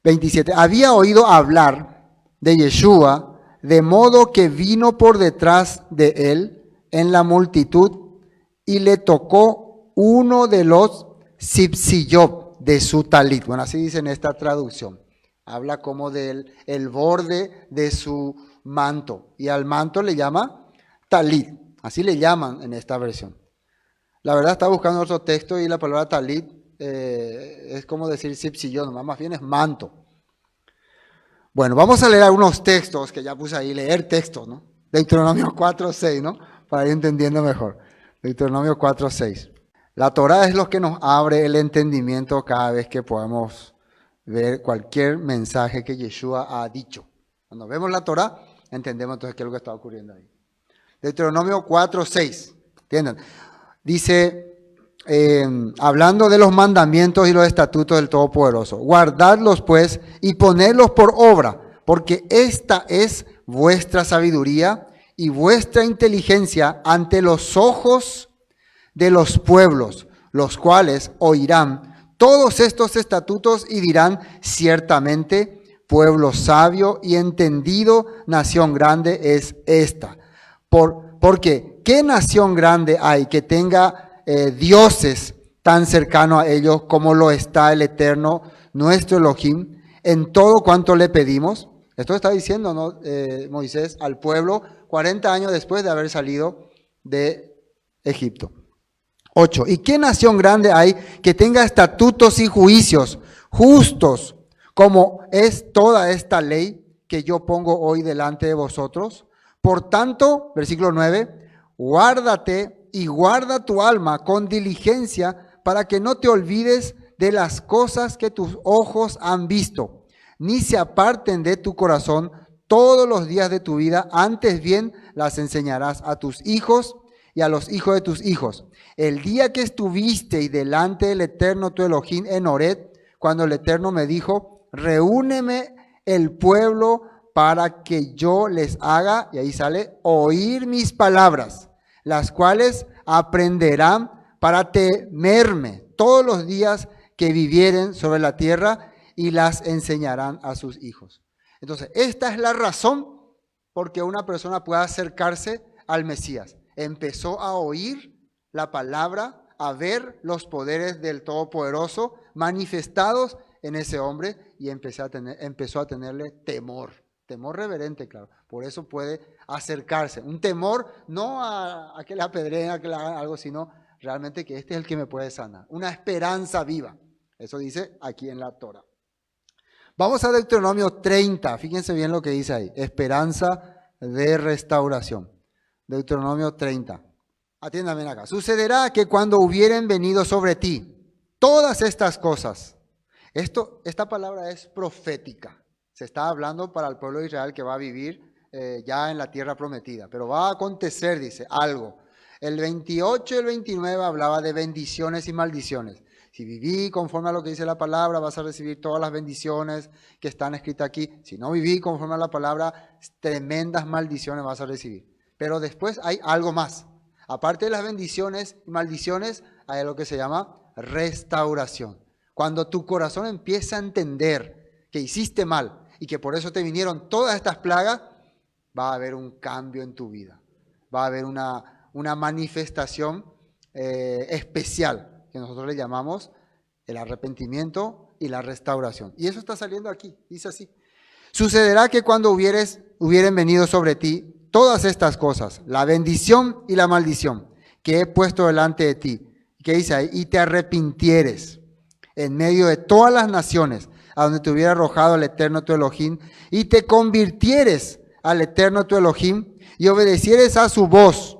27. Había oído hablar de Yeshua, de modo que vino por detrás de él en la multitud y le tocó uno de los sipsillob de su talit. Bueno, así dice en esta traducción. Habla como del el borde de su manto. Y al manto le llama talit. Así le llaman en esta versión. La verdad estaba buscando otro texto y la palabra talit es como decir sipsillón, más bien es manto. Bueno, vamos a leer algunos textos que ya puse ahí, leer textos, ¿no? Deuteronomio 4:6, ¿no? Para ir entendiendo mejor. Deuteronomio 4:6. La Torah es lo que nos abre el entendimiento cada vez que podamos ver cualquier mensaje que Yeshua ha dicho. Cuando vemos la Torah, entendemos entonces qué es lo que está ocurriendo ahí. Deuteronomio 4:6. ¿Entienden? Dice, hablando de los mandamientos y los estatutos del Todopoderoso, guardadlos pues y ponedlos por obra, porque esta es vuestra sabiduría y vuestra inteligencia ante los ojos de los pueblos, los cuales oirán todos estos estatutos y dirán, ciertamente, pueblo sabio y entendido, nación grande es esta. Porque, ¿qué nación grande hay que tenga dioses tan cercanos a ellos como lo está el Eterno, nuestro Elohim, en todo cuanto le pedimos? Esto está diciendo, ¿no? Moisés al pueblo 40 años después de haber salido de Egipto. 8. ¿Y qué nación grande hay que tenga estatutos y juicios justos como es toda esta ley que yo pongo hoy delante de vosotros? Por tanto, versículo 9, guárdate y guarda tu alma con diligencia para que no te olvides de las cosas que tus ojos han visto, ni se aparten de tu corazón todos los días de tu vida, antes bien las enseñarás a tus hijos y a los hijos de tus hijos. El día que estuvisteis delante del Eterno tu Elohim en Horeb, cuando el Eterno me dijo, reúneme el pueblo para que yo les haga, y ahí sale, oír mis palabras, las cuales aprenderán para temerme todos los días que vivieren sobre la tierra y las enseñarán a sus hijos. Entonces, esta es la razón por que una persona pueda acercarse al Mesías. Empezó a oír la palabra, a ver los poderes del Todopoderoso manifestados en ese hombre y empezó a tenerle temor reverente, claro. Por eso puede acercarse. Un temor no a que le apedreen, a que le hagan algo, sino realmente que este es el que me puede sanar. Una esperanza viva. Eso dice aquí en la Torah. Vamos a Deuteronomio 30. Fíjense bien lo que dice ahí. Esperanza de restauración. Deuteronomio 30. Atiéndame acá. Sucederá que cuando hubieren venido sobre ti todas estas cosas. Esta palabra es profética. Se está hablando para el pueblo de Israel que va a vivir ya en la tierra prometida. Pero va a acontecer, dice, algo. El 28 y el 29 hablaba de bendiciones y maldiciones. Si viví conforme a lo que dice la palabra, vas a recibir todas las bendiciones que están escritas aquí. Si no viví conforme a la palabra, tremendas maldiciones vas a recibir. Pero después hay algo más. Aparte de las bendiciones y maldiciones, hay lo que se llama restauración. Cuando tu corazón empieza a entender que hiciste mal y que por eso te vinieron todas estas plagas, va a haber un cambio en tu vida. Va a haber una manifestación especial que nosotros le llamamos el arrepentimiento y la restauración. Y eso está saliendo aquí, dice así. Sucederá que cuando hubieren venido sobre ti todas estas cosas, la bendición y la maldición que he puesto delante de ti, que dice ahí, y te arrepintieres en medio de todas las naciones a donde te hubiera arrojado el Eterno tu Elohim, y te convirtieres al Eterno tu Elohim, y obedecieres a su voz,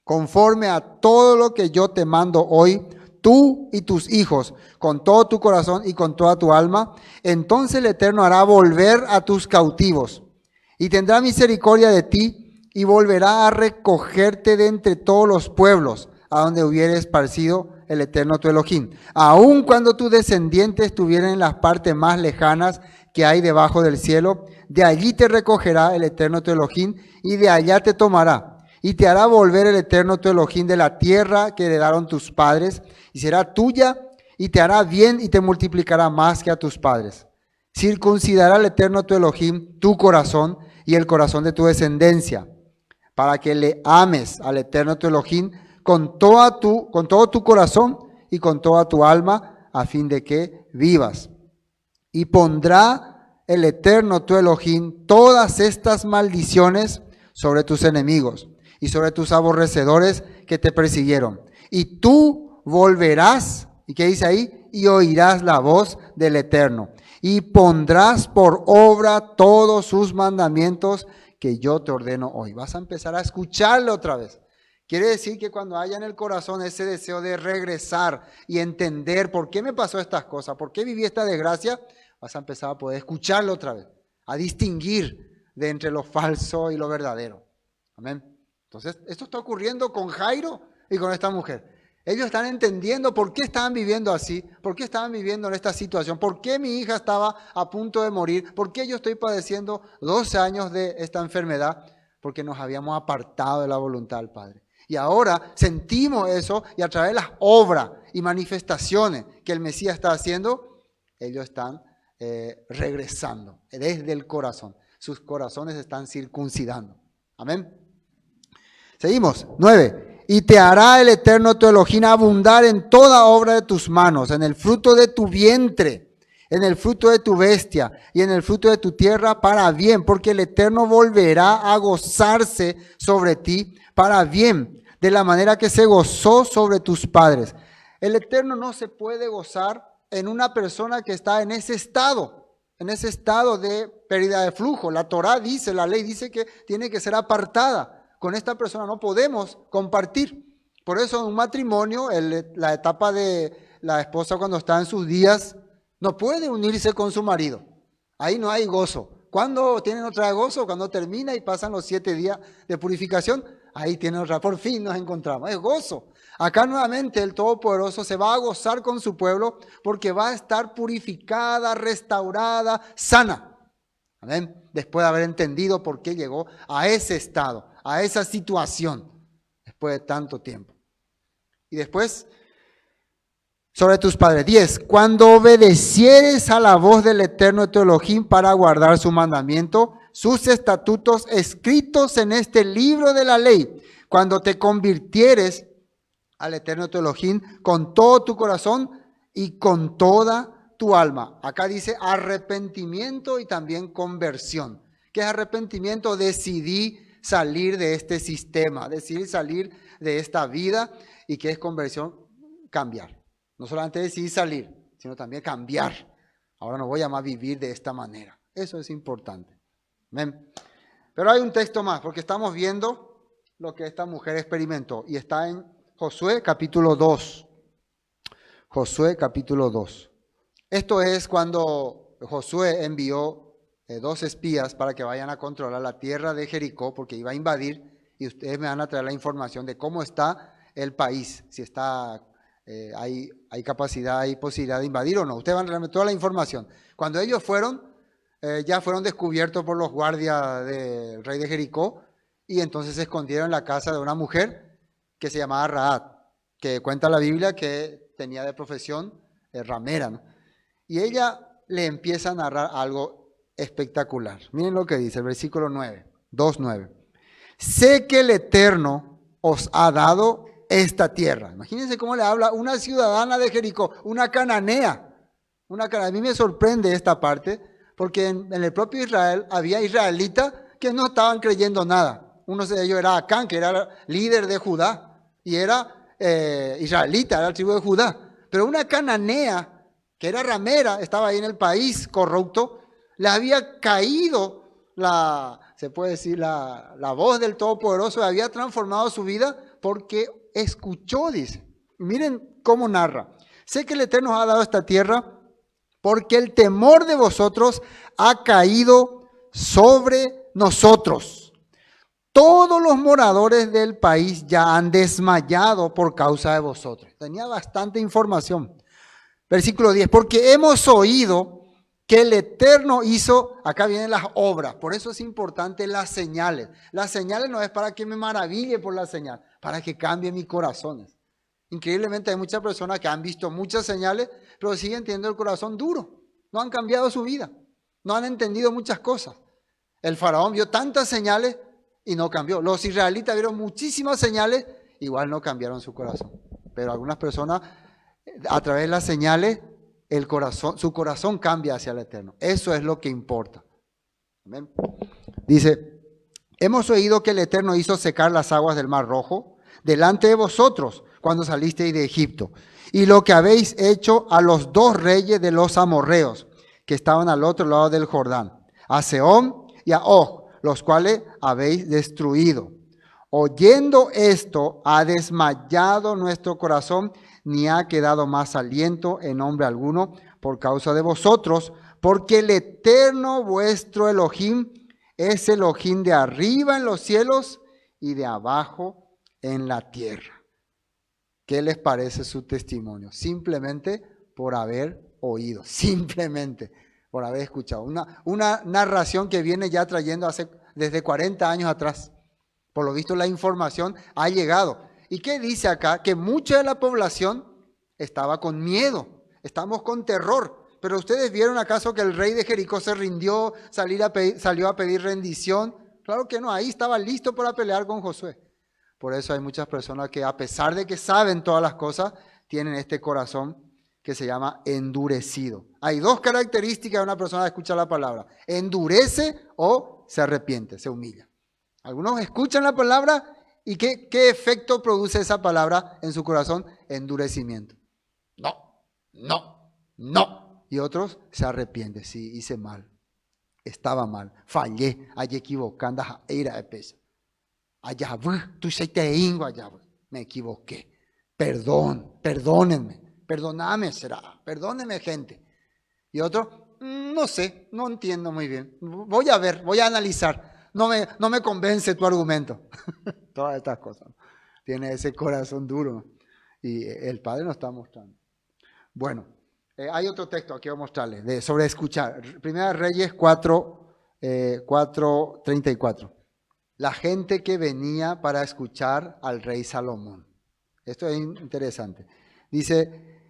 conforme a todo lo que yo te mando hoy, tú y tus hijos, con todo tu corazón y con toda tu alma, entonces el Eterno hará volver a tus cautivos, y tendrá misericordia de ti, y volverá a recogerte de entre todos los pueblos, a donde hubiere esparcido el Eterno tu Elohim. Aun cuando tus descendientes estuvieran en las partes más lejanas que hay debajo del cielo, de allí te recogerá el Eterno tu Elohim, y de allá te tomará. Y te hará volver el Eterno tu Elohim de la tierra que heredaron tus padres, y será tuya, y te hará bien, y te multiplicará más que a tus padres. Circuncidará el Eterno tu Elohim tu corazón y el corazón de tu descendencia, para que le ames al Eterno tu Elohim con todo tu corazón y con toda tu alma, a fin de que vivas. Y pondrá el Eterno tu Elohim todas estas maldiciones sobre tus enemigos y sobre tus aborrecedores que te persiguieron. Y tú volverás, ¿y qué dice ahí? Y oirás la voz del Eterno. Y pondrás por obra todos sus mandamientos que yo te ordeno hoy. Vas a empezar a escucharlo otra vez. Quiere decir que cuando haya en el corazón ese deseo de regresar y entender por qué me pasó estas cosas, por qué viví esta desgracia, vas a empezar a poder escucharlo otra vez, a distinguir de entre lo falso y lo verdadero. Amén. Entonces, esto está ocurriendo con Jairo y con esta mujer. Ellos están entendiendo por qué estaban viviendo así, por qué estaban viviendo en esta situación, por qué mi hija estaba a punto de morir, por qué yo estoy padeciendo 12 años de esta enfermedad, porque nos habíamos apartado de la voluntad del Padre. Y ahora sentimos eso y a través de las obras y manifestaciones que el Mesías está haciendo, ellos están regresando desde el corazón. Sus corazones están circuncidando. Amén. Seguimos. 9. Y te hará el Eterno tu Elohim abundar en toda obra de tus manos, en el fruto de tu vientre, en el fruto de tu bestia y en el fruto de tu tierra para bien, porque el Eterno volverá a gozarse sobre ti para bien, de la manera que se gozó sobre tus padres. El Eterno no se puede gozar en una persona que está en ese estado de pérdida de flujo. La Torá dice, la ley dice que tiene que ser apartada. Con esta persona no podemos compartir. Por eso en un matrimonio, la etapa de la esposa cuando está en sus días, no puede unirse con su marido. Ahí no hay gozo. ¿Cuándo tienen otra vez gozo? Cuando termina y pasan los 7 días de purificación, ahí tienen otra. Por fin nos encontramos. Es gozo. Acá nuevamente el Todopoderoso se va a gozar con su pueblo porque va a estar purificada, restaurada, sana. Amén. Después de haber entendido por qué llegó a ese estado, a esa situación, después de tanto tiempo. Y después, sobre tus padres. 10. Cuando obedecieres a la voz del Eterno tu Elohim para guardar su mandamiento, sus estatutos escritos en este libro de la ley, cuando te convirtieres al Eterno tu Elohim con todo tu corazón y con toda tu alma. Acá dice arrepentimiento y también conversión. ¿Qué es arrepentimiento? Decidí salir de este sistema, decidí salir de esta vida. ¿Y qué es conversión? Cambiar. No solamente decidí salir, sino también cambiar. Ahora no voy a más vivir de esta manera. Eso es importante. ¿Ven? Pero hay un texto más, porque estamos viendo lo que esta mujer experimentó. Y está en Josué capítulo 2. Josué capítulo 2. Esto es cuando Josué envió 2 espías para que vayan a controlar la tierra de Jericó, porque iba a invadir, y ustedes me van a traer la información de cómo está el país, si está hay capacidad, hay posibilidad de invadir o no. Ustedes van a darme toda la información. Cuando ellos fueron, ya fueron descubiertos por los guardias del rey de Jericó y entonces se escondieron en la casa de una mujer que se llamaba Rahab, que cuenta la Biblia que tenía de profesión ramera, ¿no? Y ella le empieza a narrar algo espectacular. Miren lo que dice el versículo 9, 2:9. Sé que el Eterno os ha dado esta tierra. Imagínense cómo le habla una ciudadana de Jericó, una cananea. A mí me sorprende esta parte, porque en el propio Israel había israelitas que no estaban creyendo nada. Uno de ellos era Acán, que era líder de Judá, y era israelita, era el tribu de Judá. Pero una cananea, que era ramera, estaba ahí en el país corrupto, le había caído se puede decir, la voz del Todopoderoso, había transformado su vida porque escuchó, dice. Miren cómo narra. Sé que el Eterno os ha dado esta tierra porque el temor de vosotros ha caído sobre nosotros. Todos los moradores del país ya han desmayado por causa de vosotros. Tenía bastante información. Versículo 10, porque hemos oído que el Eterno hizo, acá vienen las obras, por eso es importante las señales. Las señales no es para que me maraville por la señal, para que cambie mi corazón. Increíblemente hay muchas personas que han visto muchas señales, pero siguen teniendo el corazón duro. No han cambiado su vida, no han entendido muchas cosas. El faraón vio tantas señales y no cambió. Los israelitas vieron muchísimas señales, igual no cambiaron su corazón. Pero algunas personas, a través de las señales, su corazón cambia hacia el Eterno. Eso es lo que importa. Amén. Dice, hemos oído que el Eterno hizo secar las aguas del Mar Rojo delante de vosotros cuando salisteis de Egipto, y lo que habéis hecho a los dos reyes de los amorreos que estaban al otro lado del Jordán, a Sehón y a Og, los cuales habéis destruido. Oyendo esto, ha desmayado nuestro corazón, ni ha quedado más aliento en hombre alguno por causa de vosotros, porque el Eterno vuestro Elohim es Elohim de arriba en los cielos y de abajo en la tierra. ¿Qué les parece su testimonio? Simplemente por haber oído, simplemente por haber escuchado. Una narración que viene ya trayendo desde 40 años atrás. Por lo visto la información ha llegado. ¿Y qué dice acá? Que mucha de la población estaba con miedo, estamos con terror. Pero ustedes vieron acaso que el rey de Jericó se rindió, salió a pedir rendición. Claro que no, ahí estaba listo para pelear con Josué. Por eso hay muchas personas que a pesar de que saben todas las cosas, tienen este corazón que se llama endurecido. Hay dos características de una persona que escucha la palabra: endurece o se arrepiente, se humilla. Algunos escuchan la palabra y ¿qué efecto produce esa palabra en su corazón? Endurecimiento. No. Y otros se arrepienten. Sí, hice mal. Estaba mal. Fallé. Hay equivocando. Me equivoqué. Perdónenme. Perdóname, Perdónenme, gente. Y otro, no sé, no entiendo muy bien. Voy a ver, voy a analizar. No me convence tu argumento. Todas estas cosas. Tiene ese corazón duro. Y el Padre nos está mostrando. Bueno, hay otro texto aquí voy a mostrarles sobre escuchar. Primera Reyes 4:34. La gente que venía para escuchar al rey Salomón. Esto es interesante. Dice,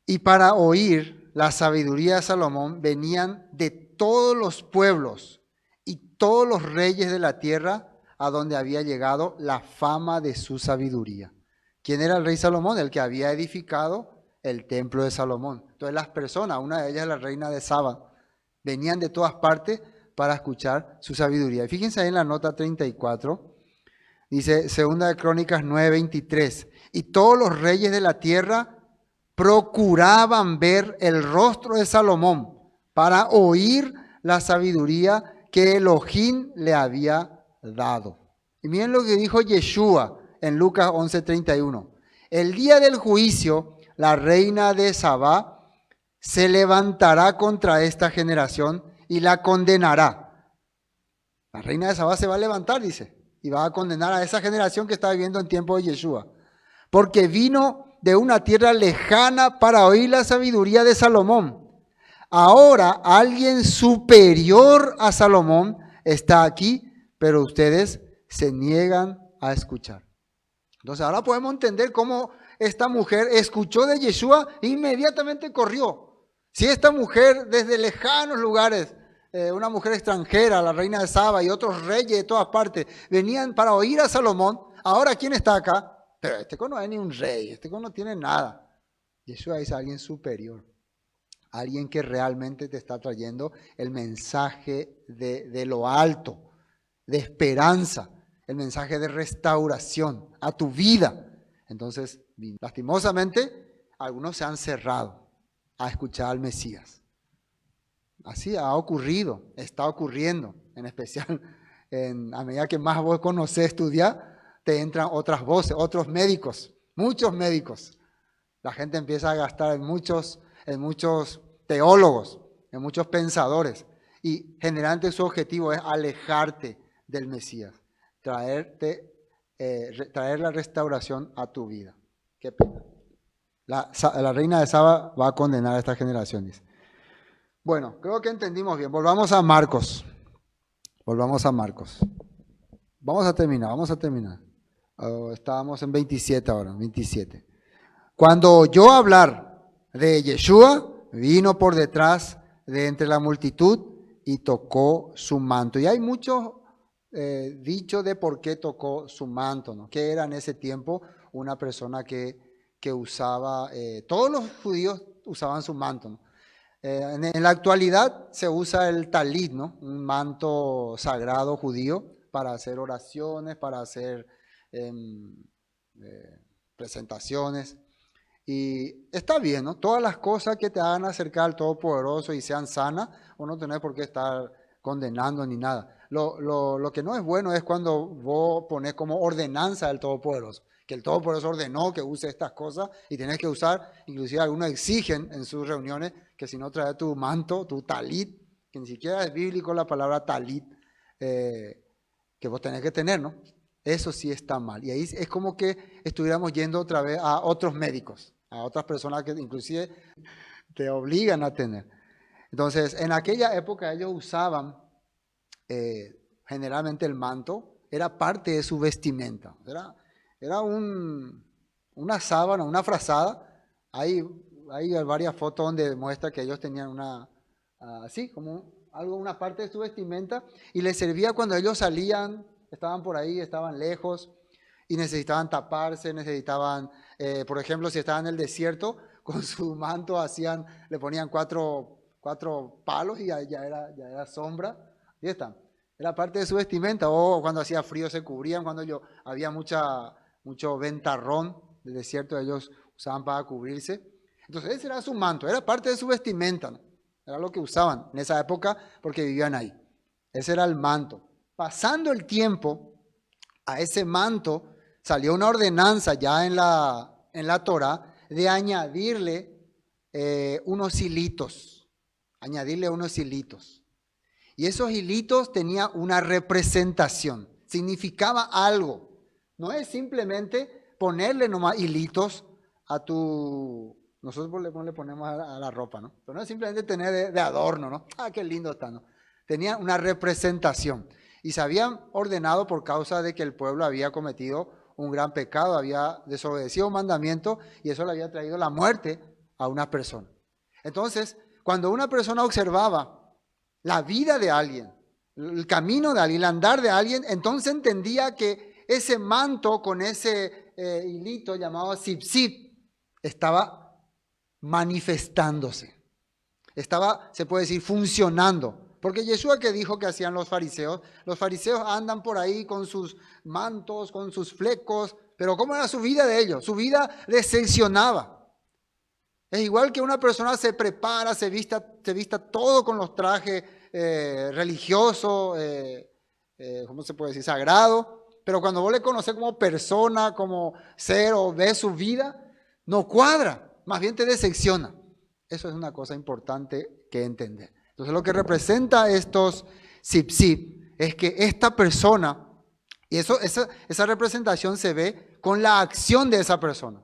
y para oír la sabiduría de Salomón venían de todos los pueblos y todos los reyes de la tierra a donde había llegado la fama de su sabiduría. ¿Quién era el rey Salomón? El que había edificado el templo de Salomón. Entonces las personas, una de ellas la reina de Saba, venían de todas partes para escuchar su sabiduría. Y fíjense ahí en la nota 34, dice 2 Crónicas 9:23, y todos los reyes de la tierra procuraban ver el rostro de Salomón para oír la sabiduría que Elohim le había dado. Y miren lo que dijo Yeshua en Lucas 11:31. El día del juicio, la reina de Sabá se levantará contra esta generación y la condenará. La reina de Sabá se va a levantar, dice, y va a condenar a esa generación que está viviendo en tiempo de Yeshua, porque vino de una tierra lejana para oír la sabiduría de Salomón. Ahora alguien superior a Salomón está aquí, pero ustedes se niegan a escuchar. Entonces ahora podemos entender cómo esta mujer escuchó de Yeshua e inmediatamente corrió. Si esta mujer desde lejanos lugares, una mujer extranjera, la reina de Saba y otros reyes de todas partes, venían para oír a Salomón, ahora ¿quién está acá? Pero este no es ni un rey, este no tiene nada. Yeshua es alguien superior, alguien que realmente te está trayendo el mensaje de lo alto, de esperanza, el mensaje de restauración a tu vida. Entonces, lastimosamente, algunos se han cerrado a escuchar al Mesías. Así ha ocurrido, está ocurriendo, en especial a medida que más vos conocés, estudiás, te entran otras voces, otros médicos, muchos médicos. La gente empieza a gastar en muchos teólogos, en muchos pensadores, y generalmente su objetivo es alejarte del Mesías, traer la restauración a tu vida. Qué pena. La reina de Saba va a condenar a esta generación, dice. Bueno, creo que entendimos bien. Volvamos a Marcos. Vamos a terminar. Estábamos en 27 ahora, 27. Cuando oyó hablar de Yeshua, vino por detrás de entre la multitud y tocó su manto. Y hay muchos dichos de por qué tocó su manto, ¿no? Que era en ese tiempo una persona que usaba, todos los judíos usaban su manto, ¿no? En la actualidad se usa el talit, ¿no? Un manto sagrado judío para hacer oraciones, para hacer presentaciones. Y está bien, ¿no? Todas las cosas que te hagan acercar al Todopoderoso y sean sanas, uno no tiene por qué estar condenando ni nada. Lo que no es bueno es cuando vos pones como ordenanza del Todopoderoso, que el Todopoderoso ordenó que use estas cosas y tenés que usar, inclusive algunos exigen en sus reuniones que si no traes tu manto, tu talit, que ni siquiera es bíblico la palabra talit, que vos tenés que tener, ¿no? Eso sí está mal. Y ahí es como que estuviéramos yendo otra vez a otros médicos, a otras personas que inclusive te obligan a tener. Entonces, en aquella época ellos usaban generalmente el manto, era parte de su vestimenta. Era una sábana, una frazada. Hay varias fotos donde muestra que ellos tenían así como una parte de su vestimenta y les servía cuando ellos salían. Estaban por ahí, estaban lejos y necesitaban taparse, por ejemplo, si estaban en el desierto, con su manto le ponían cuatro palos y ya era sombra. Y era parte de su vestimenta. O cuando hacía frío se cubrían, cuando había mucho ventarrón del desierto, ellos usaban para cubrirse. Entonces ese era su manto, era parte de su vestimenta, ¿no? Era lo que usaban en esa época porque vivían ahí. Ese era el manto. Pasando el tiempo, a ese manto salió una ordenanza ya en la Torá de añadirle unos hilitos. Y esos hilitos tenían una representación, significaba algo. No es simplemente ponerle nomás hilitos nosotros le ponemos a la ropa, ¿no? Pero no es simplemente tener de adorno, ¿no? Ah, qué lindo está, ¿no? Tenía una representación. Y se habían ordenado por causa de que el pueblo había cometido un gran pecado, había desobedecido un mandamiento y eso le había traído la muerte a una persona. Entonces, cuando una persona observaba la vida de alguien, el camino de alguien, el andar de alguien, entonces entendía que ese manto con ese hilito llamado zipzip estaba manifestándose, estaba, se puede decir, funcionando. Porque Yeshua, que dijo que hacían los fariseos andan por ahí con sus mantos, con sus flecos, pero ¿cómo era su vida de ellos? Su vida decepcionaba. Es igual que una persona se prepara, se vista todo con los trajes religiosos, ¿cómo se puede decir? Sagrado, pero cuando vos le conocés como persona, como ser o ves su vida, no cuadra, más bien te decepciona. Eso es una cosa importante que entender. Entonces lo que representa estos zipzip es que esta persona, y esa representación se ve con la acción de esa persona.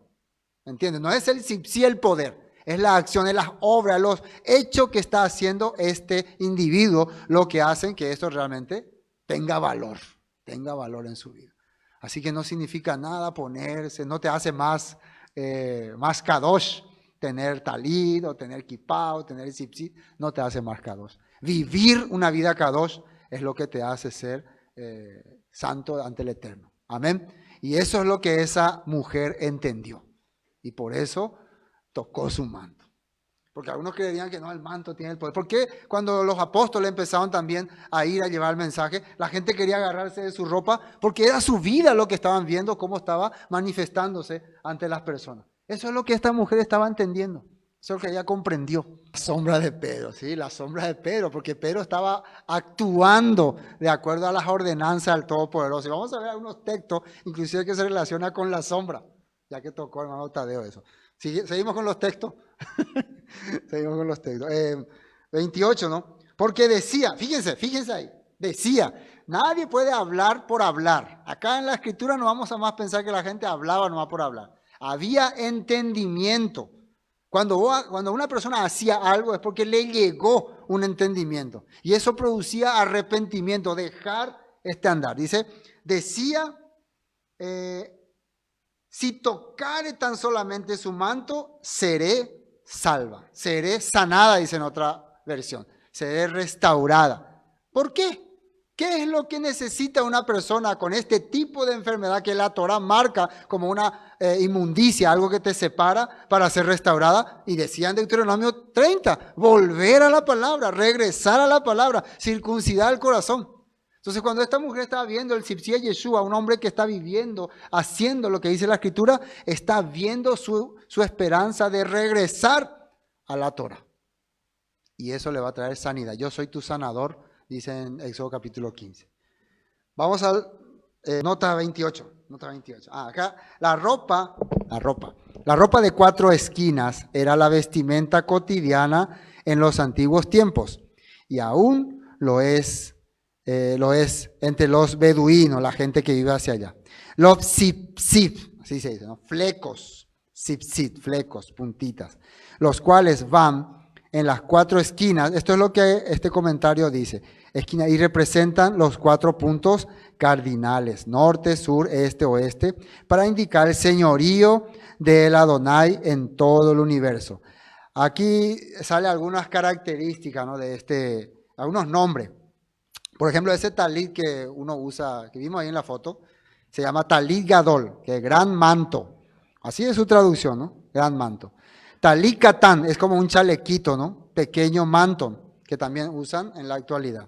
¿Entiendes? No es el sí el poder, es la acción, es las obras, los hechos que está haciendo este individuo, lo que hacen que esto realmente tenga valor en su vida. Así que no significa nada ponerse, no te hace más kadosh, tener talit o tener kippah o tener tzipzit, no te hace más kadosh. Vivir una vida kadosh es lo que te hace ser santo ante el Eterno. Amén. Y eso es lo que esa mujer entendió. Y por eso tocó su manto. Porque algunos creerían que no, el manto tiene el poder. ¿Por qué cuando los apóstoles empezaron también a ir a llevar el mensaje, la gente quería agarrarse de su ropa? Porque era su vida lo que estaban viendo, cómo estaba manifestándose ante las personas. Eso es lo que esta mujer estaba entendiendo. Eso es lo que ella comprendió. La sombra de Pedro, ¿sí? La sombra de Pedro, porque Pedro estaba actuando de acuerdo a las ordenanzas del Todopoderoso. Y vamos a ver algunos textos, inclusive que se relaciona con la sombra, ya que tocó el hermano Tadeo eso. Seguimos con los textos. Seguimos con los textos. 28, ¿no? Porque decía, fíjense ahí, decía, nadie puede hablar por hablar. Acá en la escritura no vamos a más pensar que la gente hablaba nomás por hablar. Había entendimiento. Cuando una persona hacía algo es porque le llegó un entendimiento. Y eso producía arrepentimiento, dejar este andar. Decía, si tocare tan solamente su manto, seré salva. Seré sanada, dice en otra versión. Seré restaurada. ¿Por qué? ¿Qué es lo que necesita una persona con este tipo de enfermedad que la Torah marca como una inmundicia, algo que te separa para ser restaurada? Y decía en Deuteronomio 30, volver a la palabra, regresar a la palabra, circuncidar el corazón. Entonces cuando esta mujer estaba viendo el Tzipzit Yeshua, un hombre que está viviendo, haciendo lo que dice la Escritura, está viendo su esperanza de regresar a la Torah. Y eso le va a traer sanidad. Yo soy tu sanador, dice en Éxodo capítulo 15. Vamos a nota 28. Acá la ropa de 4 esquinas era la vestimenta cotidiana en los antiguos tiempos. Y aún lo es entre los beduinos, la gente que vive hacia allá. Los tzipzit, así se dice, ¿no? Flecos, tzipzit, flecos, puntitas, los cuales van en las 4 esquinas. Esto es lo que este comentario dice. Esquina, y representan los 4 puntos cardinales, norte, sur, este, oeste, para indicar el señorío del Adonai en todo el universo. Aquí sale algunas características, ¿no? De algunos nombres. Por ejemplo, ese talit que uno usa, que vimos ahí en la foto, se llama talit gadol, que es gran manto. Así es su traducción, ¿no? Gran manto. Talit katán es como un chalequito, ¿no? Pequeño manto, que también usan en la actualidad.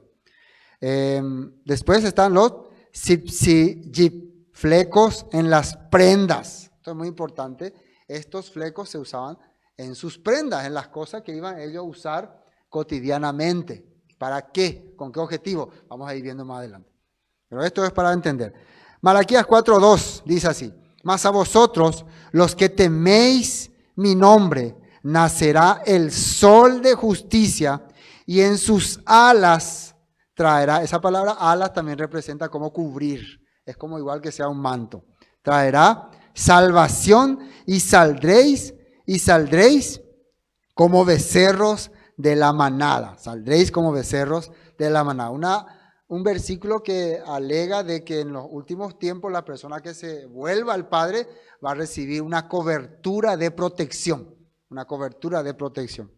Después están los tzipzit, flecos en las prendas. Esto es muy importante. Estos flecos se usaban en sus prendas, en las cosas que iban ellos a usar cotidianamente. ¿Para qué? ¿Con qué objetivo? Vamos a ir viendo más adelante. Pero esto es para entender. Malaquías 4:2 dice así: mas a vosotros, los que teméis mi nombre, nacerá el sol de justicia y en sus alas traerá. Esa palabra alas también representa como cubrir. Es como igual que sea un manto. Traerá salvación y saldréis como becerros de la manada. Saldréis como becerros de la manada. Un versículo que alega de que en los últimos tiempos la persona que se vuelva al Padre va a recibir una cobertura de protección. Una cobertura de protección.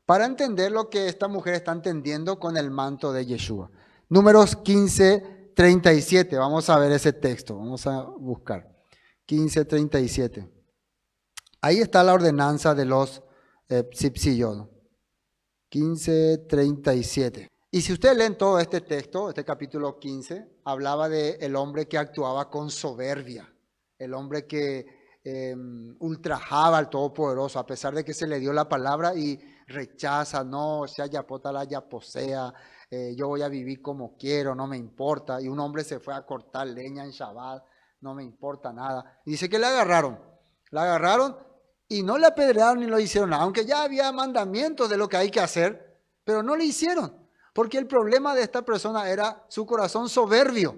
Para entender lo que esta mujer está entendiendo con el manto de Yeshua. Números 15:37. Vamos a ver ese texto. Vamos a buscar. 15:37. Ahí está la ordenanza de los tzipziyot. 15:37. Y si ustedes leen todo este texto, este capítulo 15, hablaba del hombre que actuaba con soberbia, el hombre que ultrajaba al Todopoderoso, a pesar de que se le dio la palabra y rechaza, no, sea yapota la yaposea, yo voy a vivir como quiero, no me importa. Y un hombre se fue a cortar leña en Shabbat, no me importa nada. Y dice que la agarraron y no le apedrearon ni lo hicieron nada, aunque ya había mandamientos de lo que hay que hacer, pero no le hicieron. Porque el problema de esta persona era su corazón soberbio.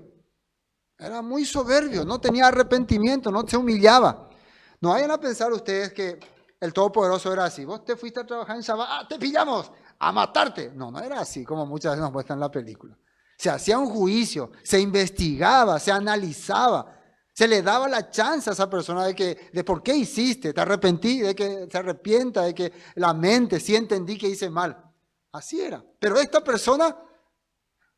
Era muy soberbio, no tenía arrepentimiento, no se humillaba. No vayan a pensar ustedes que el Todopoderoso era así. Vos te fuiste a trabajar en Shabbat, te pillamos, a matarte. No, no era así, como muchas veces nos muestran en la película. Se hacía un juicio, se investigaba, se analizaba. Se le daba la chance a esa persona de por qué hiciste, te arrepentí, de que se arrepienta, de que lamente, sí entendí que hice mal. Así era. Pero esta persona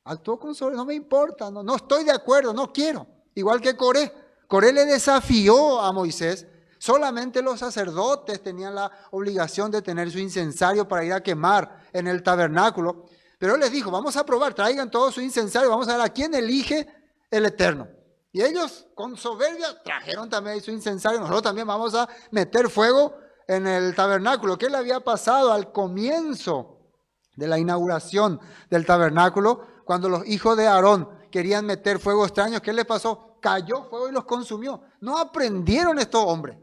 actuó con soberbia, no me importa, no estoy de acuerdo, no quiero. Igual que Coré. Coré le desafió a Moisés. Solamente los sacerdotes tenían la obligación de tener su incensario para ir a quemar en el tabernáculo. Pero él les dijo, vamos a probar, traigan todo su incensario, vamos a ver a quién elige el Eterno. Y ellos con soberbia trajeron también su incensario. Nosotros también vamos a meter fuego en el tabernáculo. ¿Qué le había pasado al comienzo de la inauguración del tabernáculo? Cuando los hijos de Aarón querían meter fuego extraño, ¿qué les pasó? Cayó fuego y los consumió. No aprendieron estos hombres.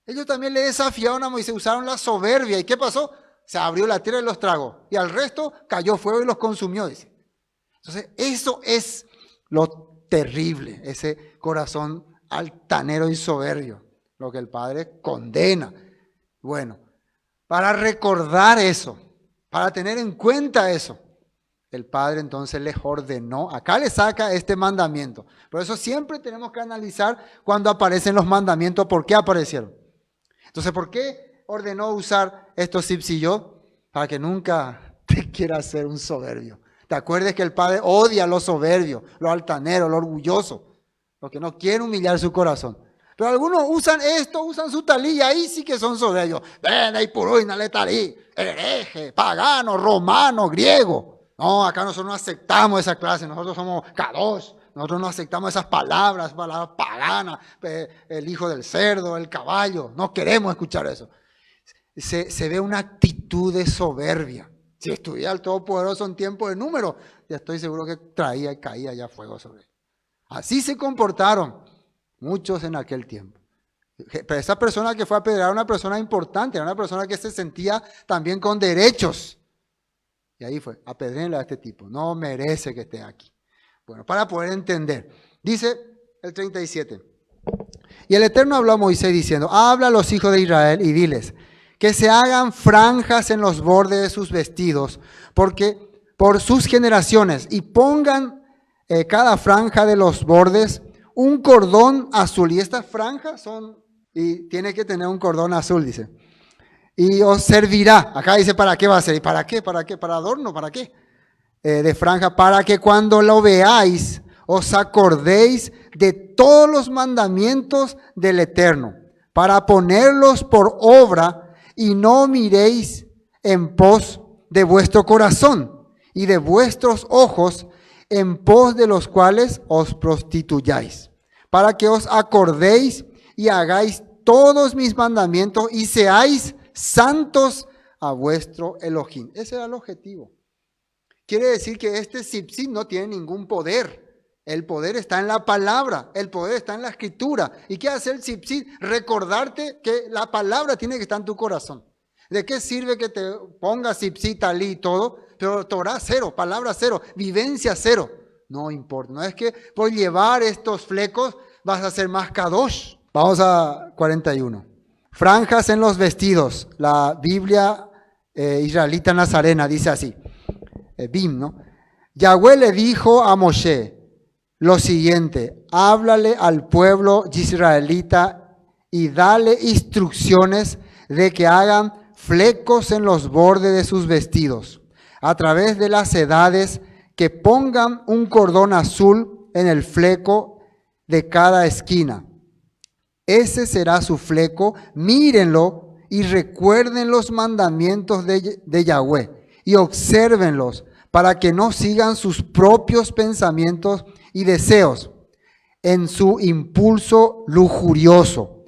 Ellos también le desafiaron a Moisés, usaron la soberbia. ¿Y qué pasó? Se abrió la tierra y los tragó. Y al resto cayó fuego y los consumió, dice. Entonces, eso es lo terrible, ese corazón altanero y soberbio, lo que el Padre condena. Bueno, para recordar eso, para tener en cuenta eso, el Padre entonces les ordenó, acá le saca este mandamiento. Por eso siempre tenemos que analizar cuando aparecen los mandamientos, por qué aparecieron. Entonces, ¿por qué ordenó usar estos sipsillot? Para que nunca te quieras ser un soberbio. Te acuerdes que el Padre odia lo soberbio, lo altanero, lo orgulloso, lo que no quiere humillar su corazón. Pero algunos usan esto, usan su talí, y ahí sí que son soberbios. Ven, ahí puruina le talí, hereje, pagano, romano, griego. No, acá nosotros no aceptamos esa clase, nosotros somos kadosh, nosotros no aceptamos esas palabras paganas, el hijo del cerdo, el caballo, no queremos escuchar eso. Se ve una actitud de soberbia. Si estuviera el Todopoderoso en tiempo de número, ya estoy seguro que traía y caía ya fuego sobre él. Así se comportaron muchos en aquel tiempo. Pero esa persona que fue a pedrear era una persona importante, era una persona que se sentía también con derechos. Y ahí fue, apedréenle a este tipo, no merece que esté aquí. Bueno, para poder entender, dice el 37. Y el Eterno habló a Moisés diciendo, habla a los hijos de Israel y diles, que se hagan franjas en los bordes de sus vestidos, porque por sus generaciones, y pongan cada franja de los bordes un cordón azul. Y estas franjas son, y tiene que tener un cordón azul, dice. Y os servirá, acá dice para qué va a ser, ¿y para qué? ¿Para qué? ¿Para adorno? ¿Para qué? De franja, para que cuando lo veáis, os acordéis de todos los mandamientos del Eterno, para ponerlos por obra, y no miréis en pos de vuestro corazón y de vuestros ojos en pos de los cuales os prostituyáis, para que os acordéis y hagáis todos mis mandamientos y seáis santos a vuestro Elohim. Ese era el objetivo. Quiere decir que este Sipsí no tiene ningún poder. El poder está en la palabra, el poder está en la escritura. ¿Y qué hace el Sipsí? Recordarte que la palabra tiene que estar en tu corazón. ¿De qué sirve que te pongas Sipsí, talí y todo? Pero Torah cero, palabra cero, vivencia cero. No importa, no es que por llevar estos flecos vas a ser más kadosh. Vamos a 41. Franjas en los vestidos. La Biblia israelita nazarena dice así. Bim, ¿no? Yahweh le dijo a Moshe lo siguiente, háblale al pueblo israelita y dale instrucciones de que hagan flecos en los bordes de sus vestidos, a través de las edades, que pongan un cordón azul en el fleco de cada esquina. Ese será su fleco, mírenlo y recuerden los mandamientos de Yahweh y obsérvenlos para que no sigan sus propios pensamientos y deseos en su impulso lujurioso.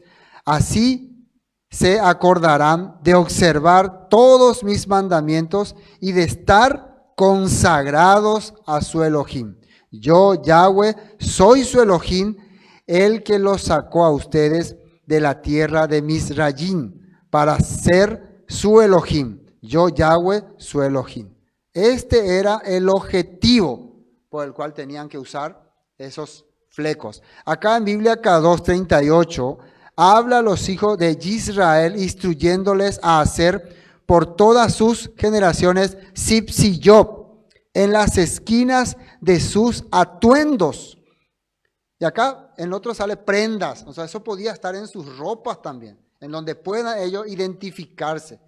Así se acordarán de observar todos mis mandamientos y de estar consagrados a su Elohim. Yo, Yahweh, soy su Elohim, el que los sacó a ustedes de la tierra de Misrayim para ser su Elohim. Yo, Yahweh, su Elohim. Este era el objetivo por el cual tenían que usar esos flecos. Acá en Biblia K2:38 habla a los hijos de Israel instruyéndoles a hacer por todas sus generaciones zipsillot en las esquinas de sus atuendos. Y acá en otro sale prendas, o sea, eso podía estar en sus ropas también, en donde puedan ellos identificarse.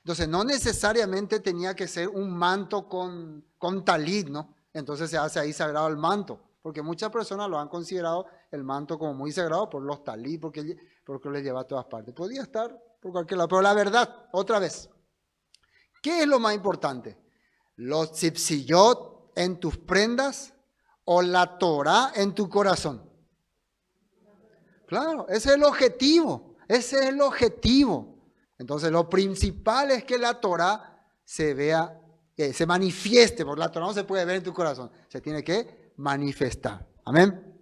Entonces, no necesariamente tenía que ser un manto con talit, ¿no? Entonces se hace ahí sagrado el manto, porque muchas personas lo han considerado el manto como muy sagrado por los talit, porque les lleva a todas partes. Podía estar por cualquier lado, pero la verdad, otra vez, ¿qué es lo más importante? ¿Los tzipsillot en tus prendas o la Torah en tu corazón? Claro, ese es el objetivo, ese es el objetivo. Entonces lo principal es que la Torah se vea, se manifieste, porque la Torah no se puede ver en tu corazón, se tiene que manifestar. Amén.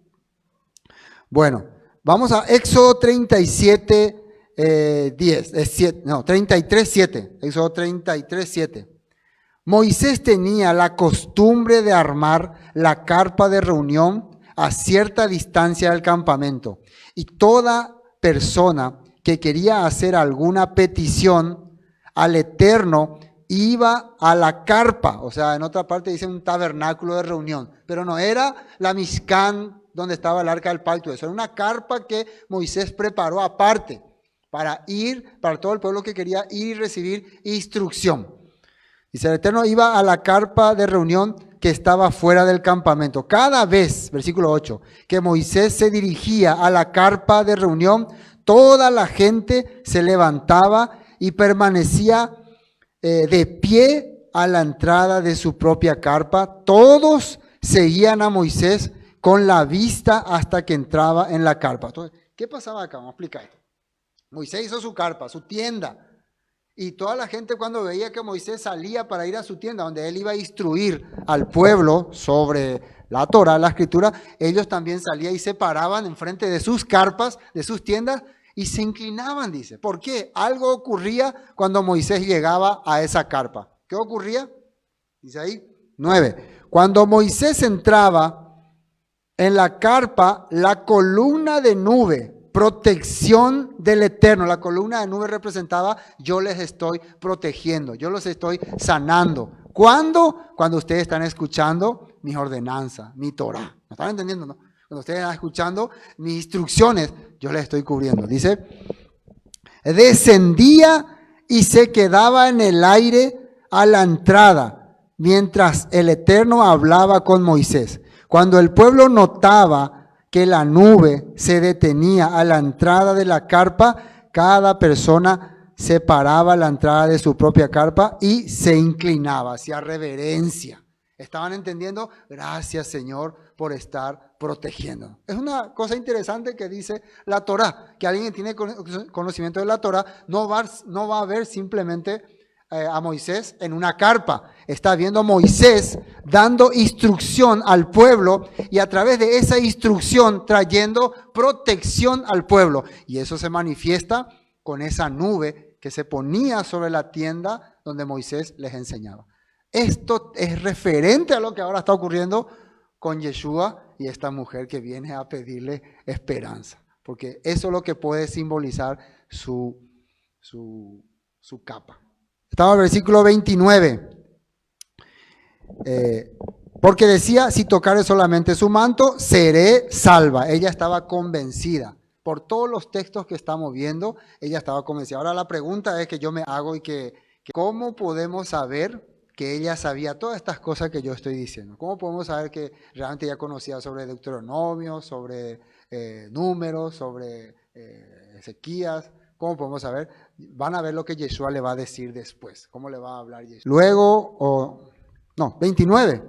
Bueno, vamos a Éxodo 37, 33, 7. Éxodo 33, 7. Moisés tenía la costumbre de armar la carpa de reunión a cierta distancia del campamento, y toda persona que quería hacer alguna petición al Eterno iba a la carpa, o sea, en otra parte dice un tabernáculo de reunión, pero no era la Mishkan donde estaba el arca del pacto, eso era una carpa que Moisés preparó aparte para todo el pueblo que quería ir y recibir instrucción. Dice, el Eterno iba a la carpa de reunión que estaba fuera del campamento. Cada vez, versículo 8, que Moisés se dirigía a la carpa de reunión, toda la gente se levantaba y permanecía de pie a la entrada de su propia carpa. Todos seguían a Moisés con la vista hasta que entraba en la carpa. Entonces, ¿qué pasaba acá? Vamos a explicar esto. Moisés hizo su carpa, su tienda. Y toda la gente cuando veía que Moisés salía para ir a su tienda, donde él iba a instruir al pueblo sobre la Torah, la escritura, ellos también salían y se paraban enfrente de sus carpas, de sus tiendas, y se inclinaban, dice. ¿Por qué? Algo ocurría cuando Moisés llegaba a esa carpa. ¿Qué ocurría? Dice ahí, 9. Cuando Moisés entraba en la carpa, la columna de nube, protección del Eterno. La columna de nube representaba, yo les estoy protegiendo, yo los estoy sanando. ¿Cuándo? Cuando ustedes están escuchando mis ordenanzas, mi Torah. ¿Me están entendiendo, no? Cuando ustedes están escuchando mis instrucciones, yo les estoy cubriendo. Dice, descendía y se quedaba en el aire a la entrada, mientras el Eterno hablaba con Moisés. Cuando el pueblo notaba que la nube se detenía a la entrada de la carpa, cada persona se paraba a la entrada de su propia carpa y se inclinaba, hacía reverencia. ¿Estaban entendiendo? Gracias, Señor, por estar protegiendo. Es una cosa interesante que dice la Torah, que alguien que tiene conocimiento de la Torah no va a ver simplemente a Moisés en una carpa. Está viendo a Moisés dando instrucción al pueblo y a través de esa instrucción trayendo protección al pueblo. Y eso se manifiesta con esa nube que se ponía sobre la tienda donde Moisés les enseñaba. Esto es referente a lo que ahora está ocurriendo con Yeshua y esta mujer que viene a pedirle esperanza. Porque eso es lo que puede simbolizar su capa. Estaba en el versículo 29. Porque decía, si tocare solamente su manto, seré salva. Ella estaba convencida. Por todos los textos que estamos viendo, ella estaba convencida. Ahora la pregunta es que yo me hago y que ¿cómo podemos saber que ella sabía todas estas cosas que yo estoy diciendo? ¿Cómo podemos saber que realmente ella conocía sobre Deuteronomio, sobre Números, sobre Ezequías? ¿Cómo podemos saber? Van a ver lo que Yeshua le va a decir después. ¿Cómo le va a hablar Yeshua? Luego, 29.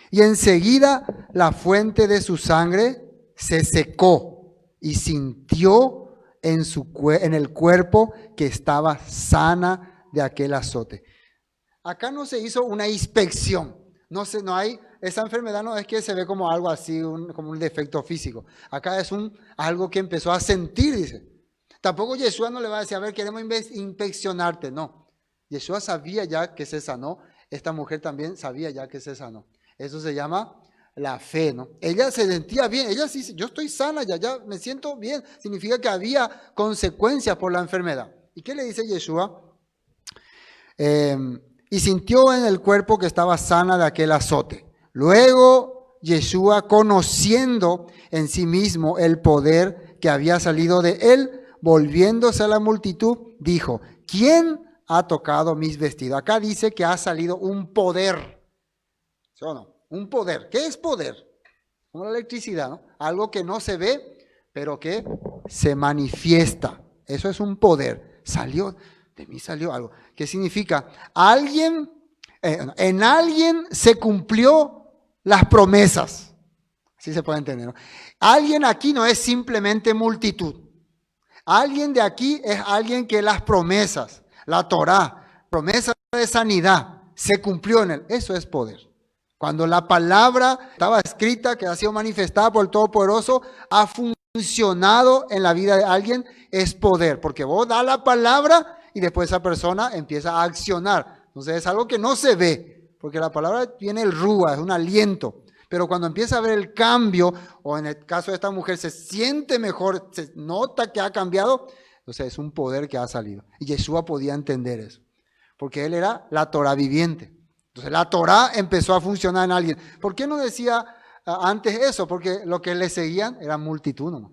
Y enseguida la fuente de su sangre se secó y sintió en el cuerpo que estaba sana de aquel azote. Acá no se hizo una inspección. No hay, esa enfermedad no es que se ve como algo así, como un defecto físico. Acá es algo que empezó a sentir, dice. Tampoco Yeshua no le va a decir, a ver, queremos inspeccionarte. No, Yeshua sabía ya que se sanó. Esta mujer también sabía ya que se sanó. Eso se llama la fe, ¿no? Ella se sentía bien, ella sí, yo estoy sana, ya me siento bien. Significa que había consecuencias por la enfermedad. ¿Y qué le dice Yeshua? Y sintió en el cuerpo que estaba sana de aquel azote. Luego Yeshua, conociendo en sí mismo el poder que había salido de él, volviéndose a la multitud, dijo, ¿quién ha tocado mis vestidos? Acá dice que ha salido un poder. ¿Sí o no? Un poder. ¿Qué es poder? Como la electricidad, ¿no? Algo que no se ve, pero que se manifiesta. Eso es un poder. De mí salió algo. ¿Qué significa? En alguien se cumplió las promesas. Así se puede entender, ¿no? Alguien aquí no es simplemente multitud. Alguien de aquí es alguien que las promesas, la Torá, promesa de sanidad, se cumplió en él. Eso es poder. Cuando la palabra estaba escrita, que ha sido manifestada por el Todopoderoso, ha funcionado en la vida de alguien, es poder. Porque vos das la palabra y después esa persona empieza a accionar. Entonces es algo que no se ve, porque la palabra tiene el rúa, es un aliento. Pero cuando empieza a ver el cambio, o en el caso de esta mujer se siente mejor, se nota que ha cambiado, entonces es un poder que ha salido. Y Yeshua podía entender eso, porque él era la Torah viviente. Entonces la Torah empezó a funcionar en alguien. ¿Por qué no decía antes eso? Porque lo que le seguían era multitud, ¿no?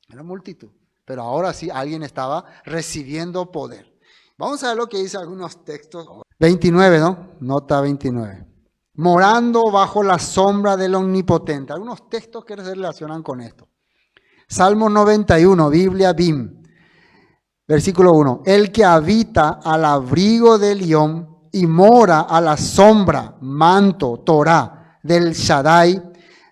Era multitud. Pero ahora sí alguien estaba recibiendo poder. Vamos a ver lo que dice algunos textos. 29, ¿no? Nota 29. Morando bajo la sombra del Omnipotente. Algunos textos que se relacionan con esto. Salmo 91, Biblia BIM. Versículo 1. El que habita al abrigo del león y mora a la sombra, manto, Torah, del Shaddai,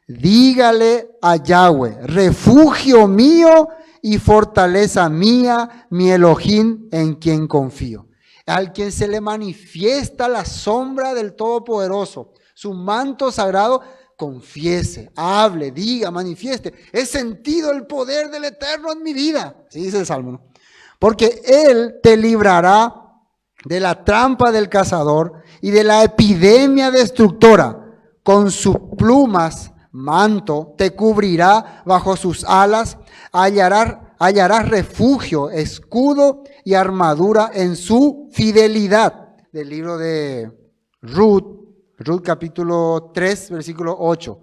dígale a Yahweh, refugio mío y fortaleza mía, mi Elohim, en quien confío. Al quien se le manifiesta la sombra del Todopoderoso, su manto sagrado, confiese, hable, diga, manifieste. He sentido el poder del Eterno en mi vida. Así dice el Salmo, ¿no? Porque Él te librará de la trampa del cazador y de la epidemia destructora. Con sus plumas, manto, te cubrirá, bajo sus alas hallarás refugio, escudo y armadura en su fidelidad. Del libro de Ruth capítulo 3, versículo 8.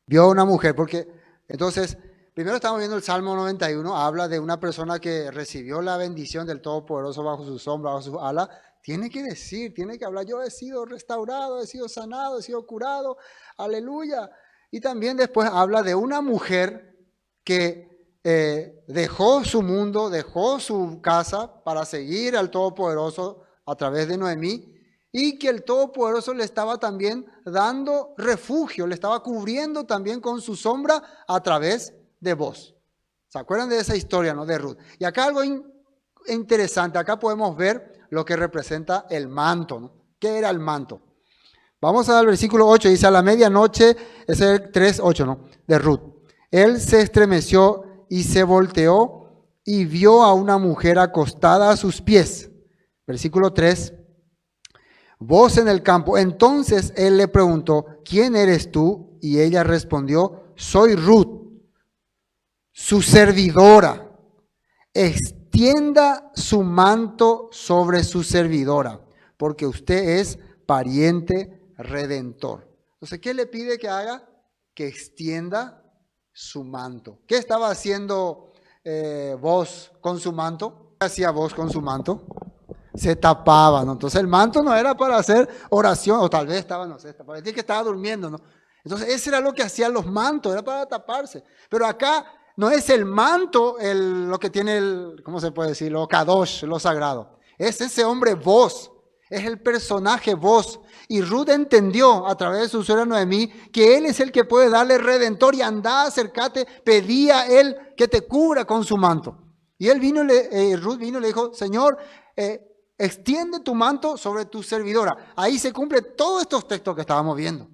Vio a una mujer, porque entonces, primero estamos viendo el Salmo 91, habla de una persona que recibió la bendición del Todopoderoso bajo su sombra, bajo su ala. Tiene que decir, tiene que hablar, yo he sido restaurado, he sido sanado, he sido curado, aleluya. Y también después habla de una mujer que dejó su mundo, dejó su casa para seguir al Todopoderoso a través de Noemí, y que el Todopoderoso le estaba también dando refugio, le estaba cubriendo también con su sombra a través de vos. ¿Se acuerdan de esa historia, no? De Ruth. Y acá algo interesante, acá podemos ver lo que representa el manto, ¿no? ¿Qué era el manto? Vamos al versículo 8, dice, a la medianoche, es el 3:8, ¿no? De Ruth. Él se estremeció y se volteó y vio a una mujer acostada a sus pies. Versículo 3. Voz en el campo. Entonces él le preguntó, ¿quién eres tú? Y ella respondió, soy Ruth, su servidora. Extienda su manto sobre su servidora, porque usted es pariente redentor. Entonces, ¿qué le pide que haga? Que extienda su manto. ¿Qué estaba haciendo vos con su manto? ¿Qué hacía vos con su manto? Se tapaba, ¿no? Entonces el manto no era para hacer oración, o tal vez estaba, no sé, parecía que estaba durmiendo, ¿no? Entonces ese era lo que hacían los mantos, era para taparse. Pero acá no es el manto lo que tiene ¿cómo se puede decir? Lo kadosh, lo sagrado. Es ese hombre vos, es el personaje vos. Y Ruth entendió a través de su suegra Noemí que él es el que puede darle redentor, y andá, acércate, pedí a él que te cubra con su manto. Y él vino, Ruth vino y le dijo, Señor, extiende tu manto sobre tu servidora. Ahí se cumple todos estos textos que estábamos viendo.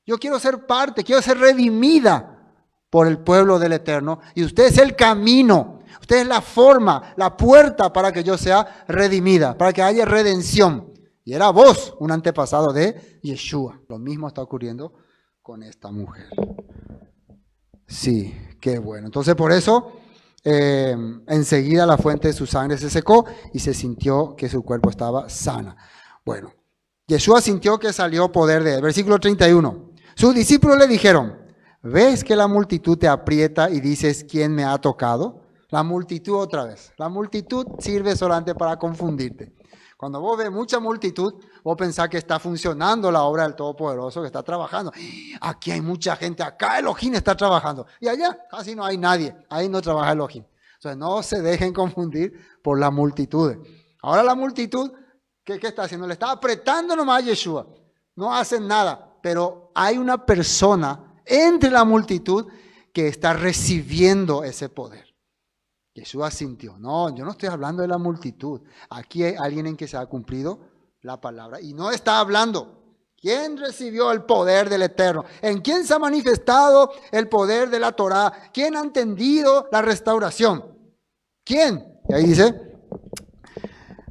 Yo quiero ser parte, quiero ser redimida por el pueblo del Eterno. Y usted es el camino, usted es la forma, la puerta para que yo sea redimida, para que haya redención. Y era vos, un antepasado de Yeshua. Lo mismo está ocurriendo con esta mujer. Sí, qué bueno. Entonces por eso enseguida la fuente de su sangre se secó y se sintió que su cuerpo estaba sana. Bueno, Yeshua sintió que salió poder de él. Versículo 31. Sus discípulos le dijeron, ¿ves que la multitud te aprieta y dices, ¿quién me ha tocado? La multitud otra vez. La multitud sirve solamente para confundirte. Cuando vos ves mucha multitud, vos pensás que está funcionando la obra del Todopoderoso, que está trabajando. Aquí hay mucha gente, acá Elohim está trabajando. Y allá casi no hay nadie, ahí no trabaja Elohim. Entonces no se dejen confundir por la multitud. Ahora la multitud, ¿qué está haciendo? Le está apretando nomás a Yeshua. No hacen nada, pero hay una persona entre la multitud que está recibiendo ese poder. Yeshua sintió, no, yo no estoy hablando de la multitud. Aquí hay alguien en que se ha cumplido la palabra. Y no está hablando. ¿Quién recibió el poder del Eterno? ¿En quién se ha manifestado el poder de la Torá? ¿Quién ha entendido la restauración? ¿Quién? Y ahí dice,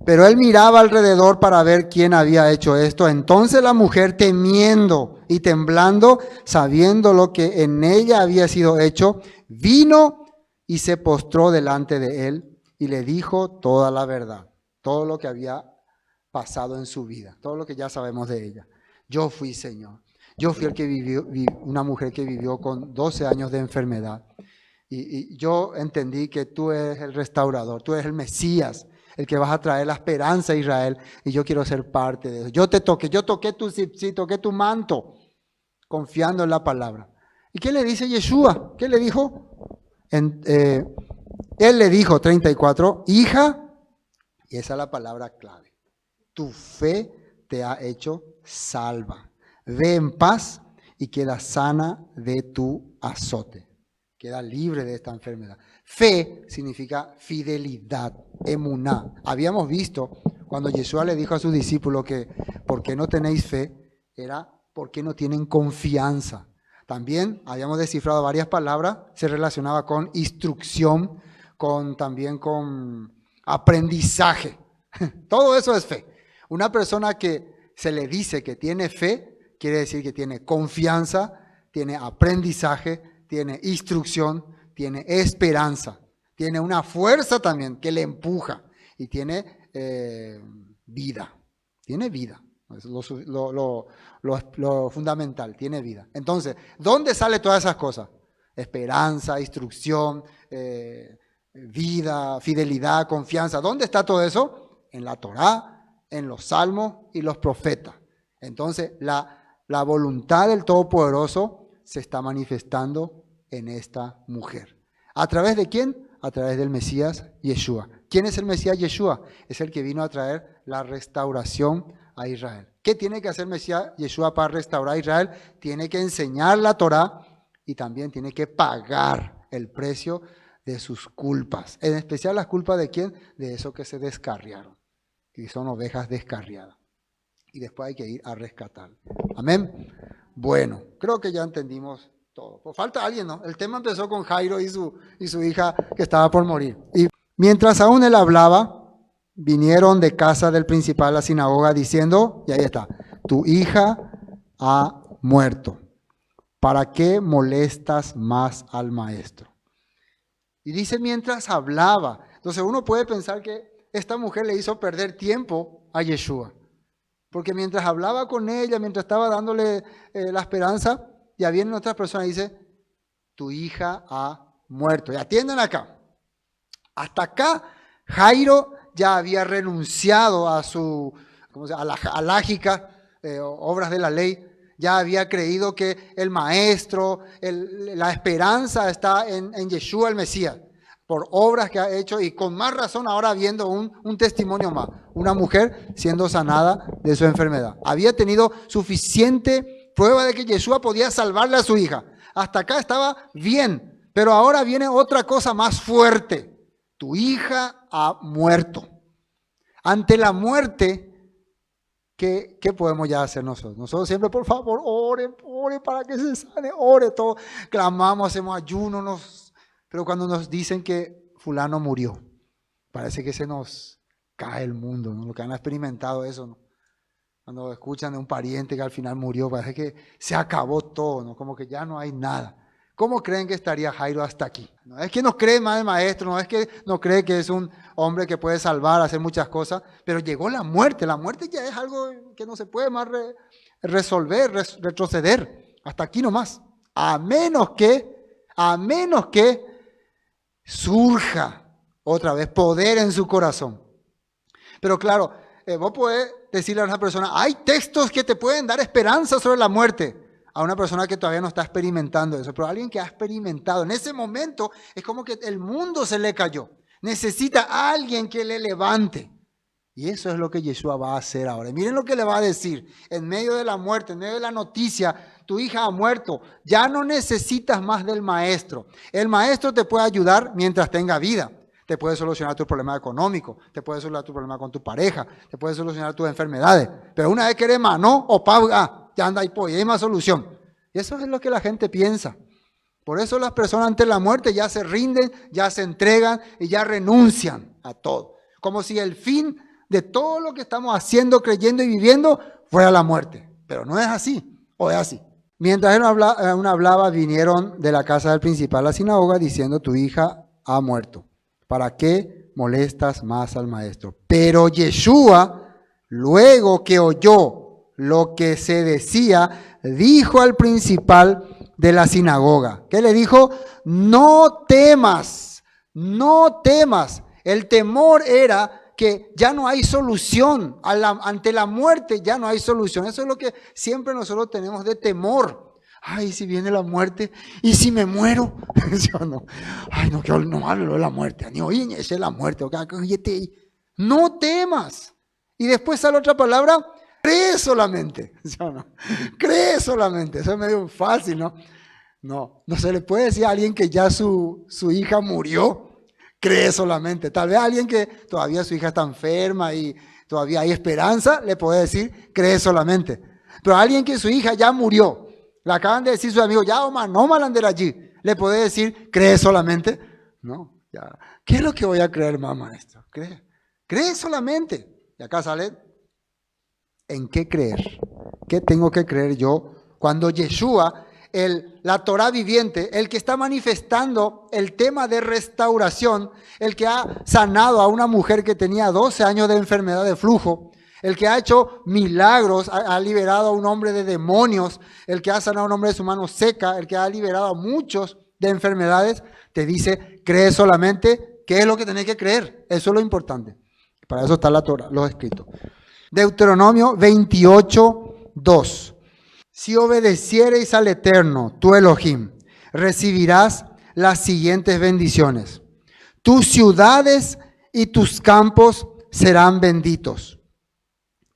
pero él miraba alrededor para ver quién había hecho esto. Entonces la mujer, temiendo y temblando, sabiendo lo que en ella había sido hecho, vino y se postró delante de él y le dijo toda la verdad, todo lo que había pasado en su vida, todo lo que ya sabemos de ella. Yo fui, Señor. Yo fui el que vivió, una mujer que vivió con 12 años de enfermedad. Y yo entendí que tú eres el restaurador, tú eres el Mesías, el que vas a traer la esperanza a Israel. Y yo quiero ser parte de eso. Yo toqué tu zipzit, toqué tu manto, confiando en la palabra. ¿Y qué le dice Yeshua? ¿Qué le dijo? Él le dijo, 34, hija, y esa es la palabra clave, tu fe te ha hecho salva. Ve en paz y queda sana de tu azote. Queda libre de esta enfermedad. Fe significa fidelidad, emuná. Habíamos visto cuando Yeshua le dijo a sus discípulos que ¿por qué no tenéis fe? Era porque no tienen confianza. También habíamos descifrado varias palabras, se relacionaba con instrucción, también con aprendizaje. Todo eso es fe. Una persona que se le dice que tiene fe, quiere decir que tiene confianza, tiene aprendizaje, tiene instrucción, tiene esperanza, tiene una fuerza también que le empuja y tiene vida. Tiene vida. Es lo fundamental, tiene vida. Entonces, ¿dónde sale todas esas cosas? Esperanza, instrucción, vida, fidelidad, confianza. ¿Dónde está todo eso? En la Torá, en los salmos y los profetas. Entonces, la voluntad del Todopoderoso se está manifestando en esta mujer. ¿A través de quién? A través del Mesías Yeshua. ¿Quién es el Mesías Yeshua? Es el que vino a traer la restauración a Israel. ¿Qué tiene que hacer Mesías Yeshua para restaurar a Israel? Tiene que enseñar la Torá y también tiene que pagar el precio de sus culpas. En especial las culpas de quién? De esos que se descarriaron. Y son ovejas descarriadas. Y después hay que ir a rescatar. Amén. Bueno, creo que ya entendimos todo. Pues falta alguien, ¿no? El tema empezó con Jairo y su hija que estaba por morir. Y mientras aún él hablaba, vinieron de casa del principal a la sinagoga diciendo, y ahí está, tu hija ha muerto. ¿Para qué molestas más al maestro? Y dice mientras hablaba. Entonces uno puede pensar que esta mujer le hizo perder tiempo a Yeshua. Porque mientras hablaba con ella, mientras estaba dándole la esperanza, ya vienen otras personas y dice, tu hija ha muerto. Y atiendan acá. Hasta acá, Jairo ya había renunciado a su, a la alágica, obras de la ley. Ya había creído que el maestro, la esperanza está en Yeshua el Mesías, por obras que ha hecho y con más razón ahora viendo un testimonio más. Una mujer siendo sanada de su enfermedad. Había tenido suficiente prueba de que Yeshua podía salvarle a su hija. Hasta acá estaba bien, pero ahora viene otra cosa más fuerte. Tu hija ha muerto. Ante la muerte, ¿qué podemos ya hacer nosotros? Nosotros siempre, por favor, ore para que se sane, ore todo. Clamamos, hacemos ayuno, pero cuando nos dicen que fulano murió, parece que se nos cae el mundo, ¿no? Lo que han experimentado eso, ¿no? Cuando escuchan de un pariente que al final murió, parece que se acabó todo, ¿no? Como que ya no hay nada. ¿Cómo creen que estaría Jairo hasta aquí? No es que no cree más el maestro, no es que no cree que es un hombre que puede salvar, hacer muchas cosas, pero llegó la muerte. La muerte ya es algo que no se puede más resolver, retroceder. Hasta aquí nomás. A menos que surja otra vez poder en su corazón. Pero claro, vos podés decirle a una persona, hay textos que te pueden dar esperanza sobre la muerte. A una persona que todavía no está experimentando eso, pero a alguien que ha experimentado. En ese momento es como que el mundo se le cayó. Necesita a alguien que le levante. Y eso es lo que Yeshua va a hacer ahora. Y miren lo que le va a decir. En medio de la muerte, en medio de la noticia, tu hija ha muerto. Ya no necesitas más del maestro. El maestro te puede ayudar mientras tenga vida. Te puede solucionar tu problema económico, te puede solucionar tu problema con tu pareja, te puede solucionar tus enfermedades. Pero una vez que eres mano o paga, ya anda ahí, pues, y hay más solución. Y eso es lo que la gente piensa. Por eso las personas ante la muerte ya se rinden, ya se entregan y ya renuncian a todo. Como si el fin de todo lo que estamos haciendo, creyendo y viviendo fuera la muerte. Pero no es así, o es así. Mientras él hablaba, vinieron de la casa del principal a la sinagoga diciendo, tu hija ha muerto. ¿Para qué molestas más al maestro? Pero Yeshua, luego que oyó lo que se decía, dijo al principal de la sinagoga. ¿Qué le dijo? No temas, no temas. El temor era que ya no hay solución. Ante la muerte ya no hay solución. Eso es lo que siempre nosotros tenemos de temor. Ay, si viene la muerte, y si me muero, yo no, ay, no quiero, no hablo de la muerte, ni oye, es la muerte, no temas. Y después sale otra palabra, cree solamente, yo no, cree solamente, eso es medio fácil, ¿no? No se le puede decir a alguien que ya su hija murió, cree solamente. Tal vez a alguien que todavía su hija está enferma y todavía hay esperanza, le puede decir, cree solamente. Pero a alguien que su hija ya murió, le acaban de decir sus amigos, ya Omar, no malander allí. ¿Le puede decir, cree solamente? No, ya. ¿Qué es lo que voy a creer, mamá, esto? Cree solamente. Y acá sale, ¿en qué creer? ¿Qué tengo que creer yo? Cuando Yeshua, la Torah viviente, el que está manifestando el tema de restauración, el que ha sanado a una mujer que tenía 12 años de enfermedad de flujo, el que ha hecho milagros, ha liberado a un hombre de demonios, el que ha sanado a un hombre de su mano seca, el que ha liberado a muchos de enfermedades, te dice, cree solamente. ¿Qué es lo que tenés que creer? Eso es lo importante. Para eso está la Torah, los escritos. Deuteronomio 28, 2. Si obedeciereis al Eterno, tu Elohim, recibirás las siguientes bendiciones. Tus ciudades y tus campos serán benditos.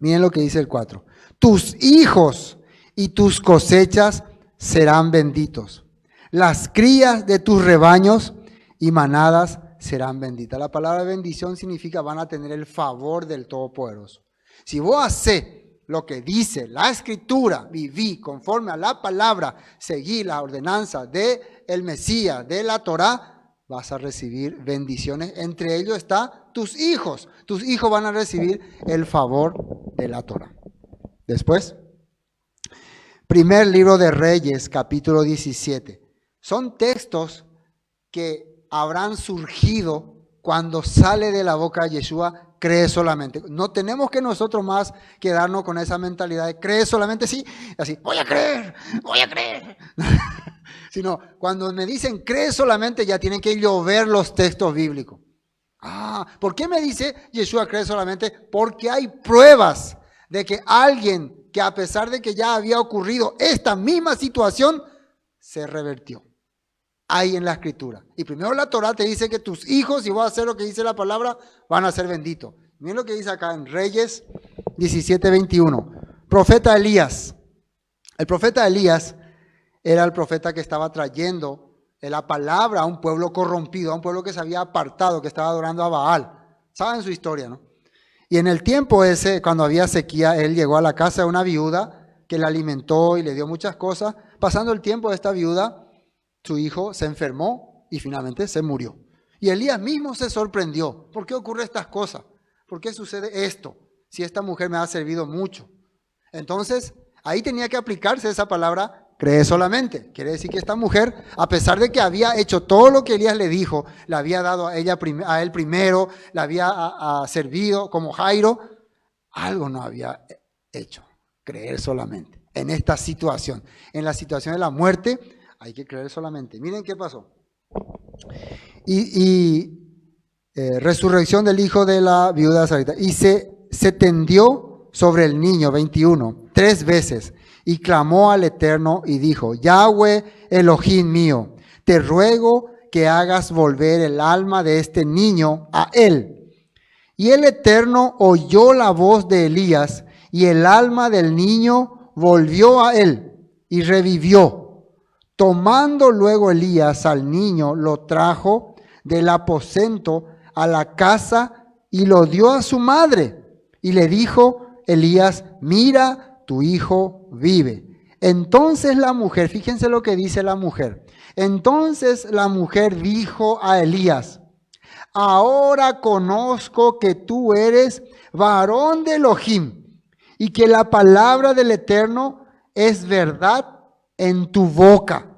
Miren lo que dice el 4. Tus hijos y tus cosechas serán benditos. Las crías de tus rebaños y manadas serán benditas. La palabra bendición significa van a tener el favor del Todopoderoso. Si vos haces lo que dice la Escritura, viví conforme a la palabra, seguí la ordenanza del Mesías, de la Torá, vas a recibir bendiciones. Entre ellos está tus hijos. Tus hijos van a recibir el favor de la Torah. Después, primer libro de Reyes, capítulo 17. Son textos que habrán surgido cuando sale de la boca de Yeshua, cree solamente. No tenemos que nosotros más quedarnos con esa mentalidad de cree solamente, sí, así, voy a creer. Sino cuando me dicen cree solamente, ya tienen que llover los textos bíblicos. ¿Por qué me dice Yeshua cree solamente? Porque hay pruebas de que alguien que a pesar de que ya había ocurrido esta misma situación, se revertió. Hay en la Escritura. Y primero la Torah te dice que tus hijos, si vas a hacer lo que dice la palabra, van a ser benditos. Miren lo que dice acá en Reyes 17:21. Profeta Elías. El profeta Elías era el profeta que estaba trayendo la palabra a un pueblo corrompido, a un pueblo que se había apartado, que estaba adorando a Baal. ¿Saben su historia, no? Y en el tiempo ese, cuando había sequía, él llegó a la casa de una viuda que la alimentó y le dio muchas cosas. Pasando el tiempo de esta viuda, su hijo se enfermó y finalmente se murió. Y Elías mismo se sorprendió. ¿Por qué ocurren estas cosas? ¿Por qué sucede esto? Si esta mujer me ha servido mucho. Entonces, ahí tenía que aplicarse esa palabra, cree solamente. Quiere decir que esta mujer, a pesar de que había hecho todo lo que Elías le dijo, le había dado a él primero, le había servido como Jairo, algo no había hecho, creer solamente. En esta situación, en la situación de la muerte, hay que creer solamente. Miren qué pasó. Resurrección del hijo de la viuda Sarita. Y se tendió sobre el niño, 21, 3 veces, y clamó al Eterno y dijo: Yahweh Elohim mío, te ruego que hagas volver el alma de este niño a él. Y el Eterno oyó la voz de Elías, y el alma del niño volvió a él, y revivió. Tomando luego Elías al niño, lo trajo del aposento a la casa y lo dio a su madre. Y le dijo Elías: mira, tu hijo vive. Entonces la mujer, fíjense lo que dice la mujer. Entonces la mujer dijo a Elías: ahora conozco que tú eres varón de Elohim y que la palabra del Eterno es verdad en tu boca.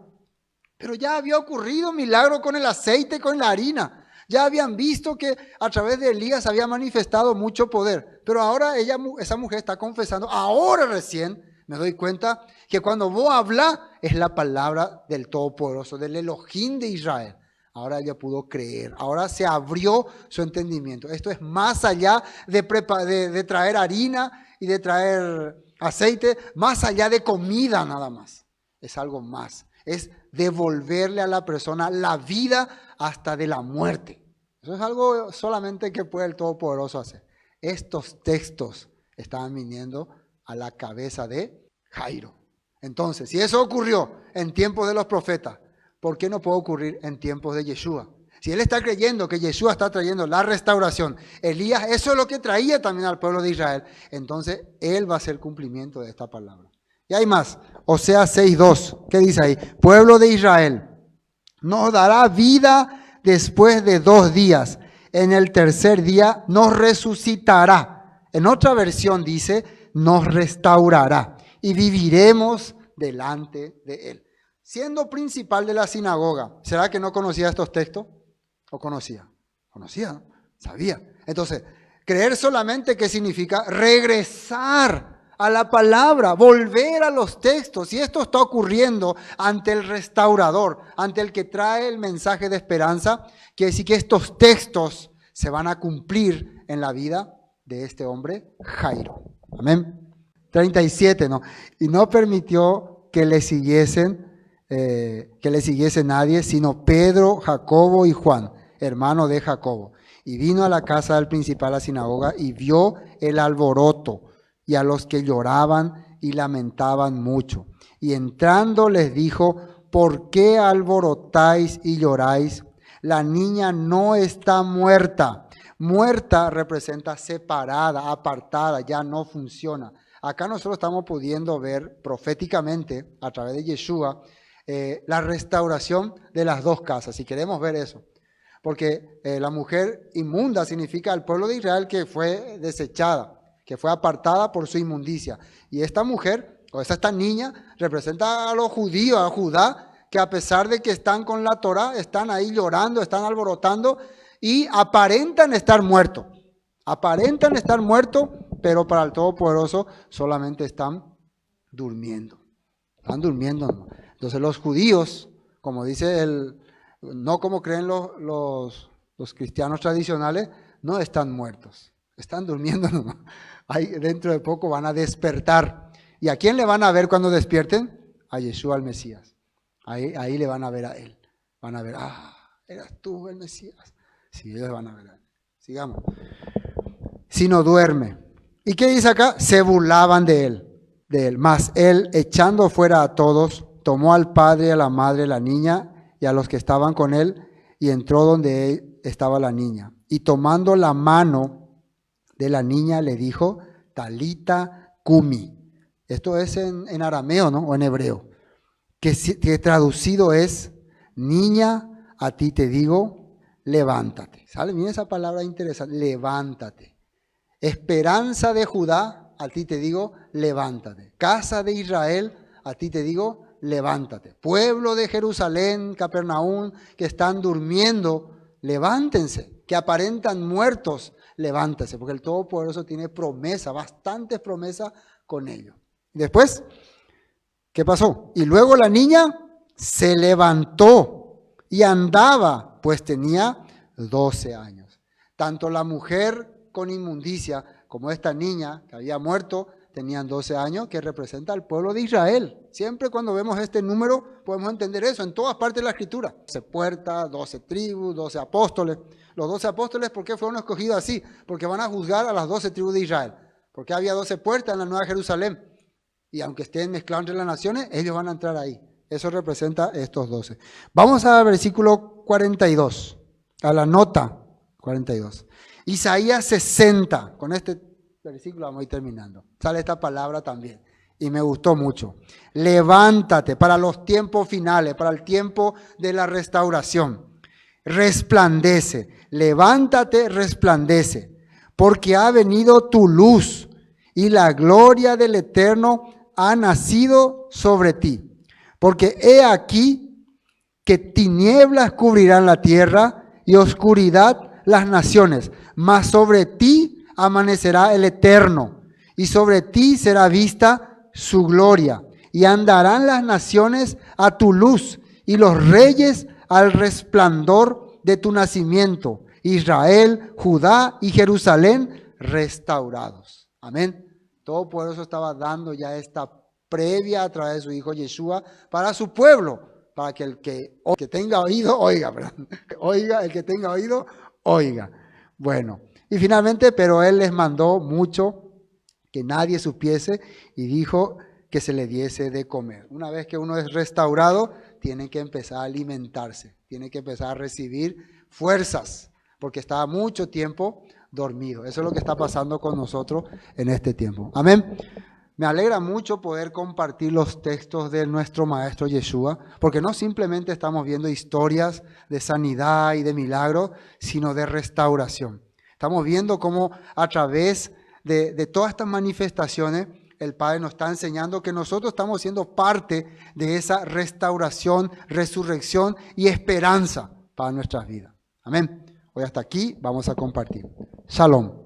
Pero ya había ocurrido milagro con el aceite, con la harina. Ya habían visto que a través de Elías había manifestado mucho poder. Pero ahora esa mujer está confesando, ahora recién me doy cuenta que cuando vos hablas es la palabra del Todopoderoso, del Elohim de Israel. Ahora ella pudo creer, ahora se abrió su entendimiento. Esto es más allá de traer harina y de traer aceite, más allá de comida nada más. Es algo más, es devolverle a la persona la vida hasta de la muerte. Eso es algo solamente que puede el Todopoderoso hacer. Estos textos estaban viniendo a la cabeza de Jairo. Entonces, si eso ocurrió en tiempos de los profetas, ¿por qué no puede ocurrir en tiempos de Yeshua? Si él está creyendo que Yeshua está trayendo la restauración, Elías, eso es lo que traía también al pueblo de Israel, entonces él va a hacer cumplimiento de esta palabra. Y hay más, Oseas 6:2, ¿qué dice ahí? Pueblo de Israel, nos dará vida después de 2 días. En el tercer día nos resucitará. En otra versión dice, nos restaurará y viviremos delante de él. Siendo principal de la sinagoga, ¿será que no conocía estos textos? ¿O conocía? Conocía, ¿no? Sabía. Entonces, creer solamente, ¿qué significa? Regresar a la palabra, volver a los textos. Y esto está ocurriendo ante el restaurador, ante el que trae el mensaje de esperanza, quiere decir que estos textos se van a cumplir en la vida de este hombre Jairo. Amén. 37, ¿no? Y no permitió que le siguiese nadie, sino Pedro, Jacobo y Juan, hermano de Jacobo. Y vino a la casa del principal de la sinagoga y vio el alboroto y a los que lloraban y lamentaban mucho. Y entrando les dijo: ¿por qué alborotáis y lloráis? La niña no está muerta. Muerta representa separada, apartada, ya no funciona. Acá nosotros estamos pudiendo ver proféticamente, a través de Yeshua, la restauración de las 2 casas, si queremos ver eso. Porque la mujer inmunda significa el pueblo de Israel que fue desechada, que fue apartada por su inmundicia. Y esta mujer, o esta niña, representa a los judíos, a Judá, que a pesar de que están con la Torá, están ahí llorando, están alborotando y aparentan estar muertos. Aparentan estar muertos, pero para el Todopoderoso solamente están durmiendo. Están durmiendo. Entonces los judíos, como dice no como creen los cristianos tradicionales, no están muertos. Están durmiendo nomás. Ahí dentro de poco van a despertar. ¿Y a quién le van a ver cuando despierten? A Yeshua el Mesías. Ahí le van a ver a él. Van a ver, eras tú el Mesías. Sí, ellos van a ver a él. Sigamos. Si no duerme. ¿Y qué dice acá? Se burlaban de él. Mas él, echando fuera a todos, tomó al padre, a la madre, la niña y a los que estaban con él y entró donde estaba la niña. Y tomando la mano de la niña le dijo: Talita Kumi. Esto es en arameo, ¿no? O en hebreo. Que traducido es: niña, a ti te digo, levántate. ¿Sale? Miren esa palabra interesante. Levántate. Esperanza de Judá a ti te digo, levántate. Casa de Israel, a ti te digo, levántate. Pueblo de Jerusalén, Capernaum, que están durmiendo, levántense. Que aparentan muertos, levántense. Porque el Todopoderoso tiene promesa, bastantes promesas con ellos. Después, ¿qué pasó? Y luego la niña se levantó y andaba, pues tenía 12 años. Tanto la mujer con inmundicia como esta niña que había muerto tenían 12 años, que representa al pueblo de Israel. Siempre cuando vemos este número podemos entender eso en todas partes de la Escritura. 12 puertas, 12 tribus, 12 apóstoles. Los 12 apóstoles, ¿por qué fueron escogidos así? Porque van a juzgar a las 12 tribus de Israel. Porque había 12 puertas en la Nueva Jerusalén. Y aunque estén mezclados entre las naciones, ellos van a entrar ahí. Eso representa estos 12. Vamos al versículo 42, a la nota 42. Isaías 60, con este versículo vamos a ir terminando. Sale esta palabra también y me gustó mucho. Levántate para los tiempos finales, para el tiempo de la restauración. Resplandece, levántate, resplandece, porque ha venido tu luz y la gloria del Eterno ha nacido sobre ti. Porque he aquí que tinieblas cubrirán la tierra y oscuridad las naciones, mas sobre ti amanecerá el Eterno, y sobre ti será vista su gloria, y andarán las naciones a tu luz, y los reyes al resplandor de tu nacimiento, Israel, Judá y Jerusalén restaurados. Amén. Todo por eso estaba dando ya esta previa a través de su Hijo Yeshua para su pueblo, para que el que tenga oído, oiga, perdón. Oiga, el que tenga oído, oiga. Bueno, y finalmente, pero Él les mandó mucho que nadie supiese y dijo que se le diese de comer. Una vez que uno es restaurado, tiene que empezar a alimentarse, tiene que empezar a recibir fuerzas, porque estaba mucho tiempo dormido. Eso es lo que está pasando con nosotros en este tiempo. Amén. Me alegra mucho poder compartir los textos de nuestro Maestro Yeshua, porque no simplemente estamos viendo historias de sanidad y de milagros, sino de restauración. Estamos viendo cómo a través de todas estas manifestaciones, el Padre nos está enseñando que nosotros estamos siendo parte de esa restauración, resurrección y esperanza para nuestras vidas. Amén. Hoy hasta aquí vamos a compartir. Shalom.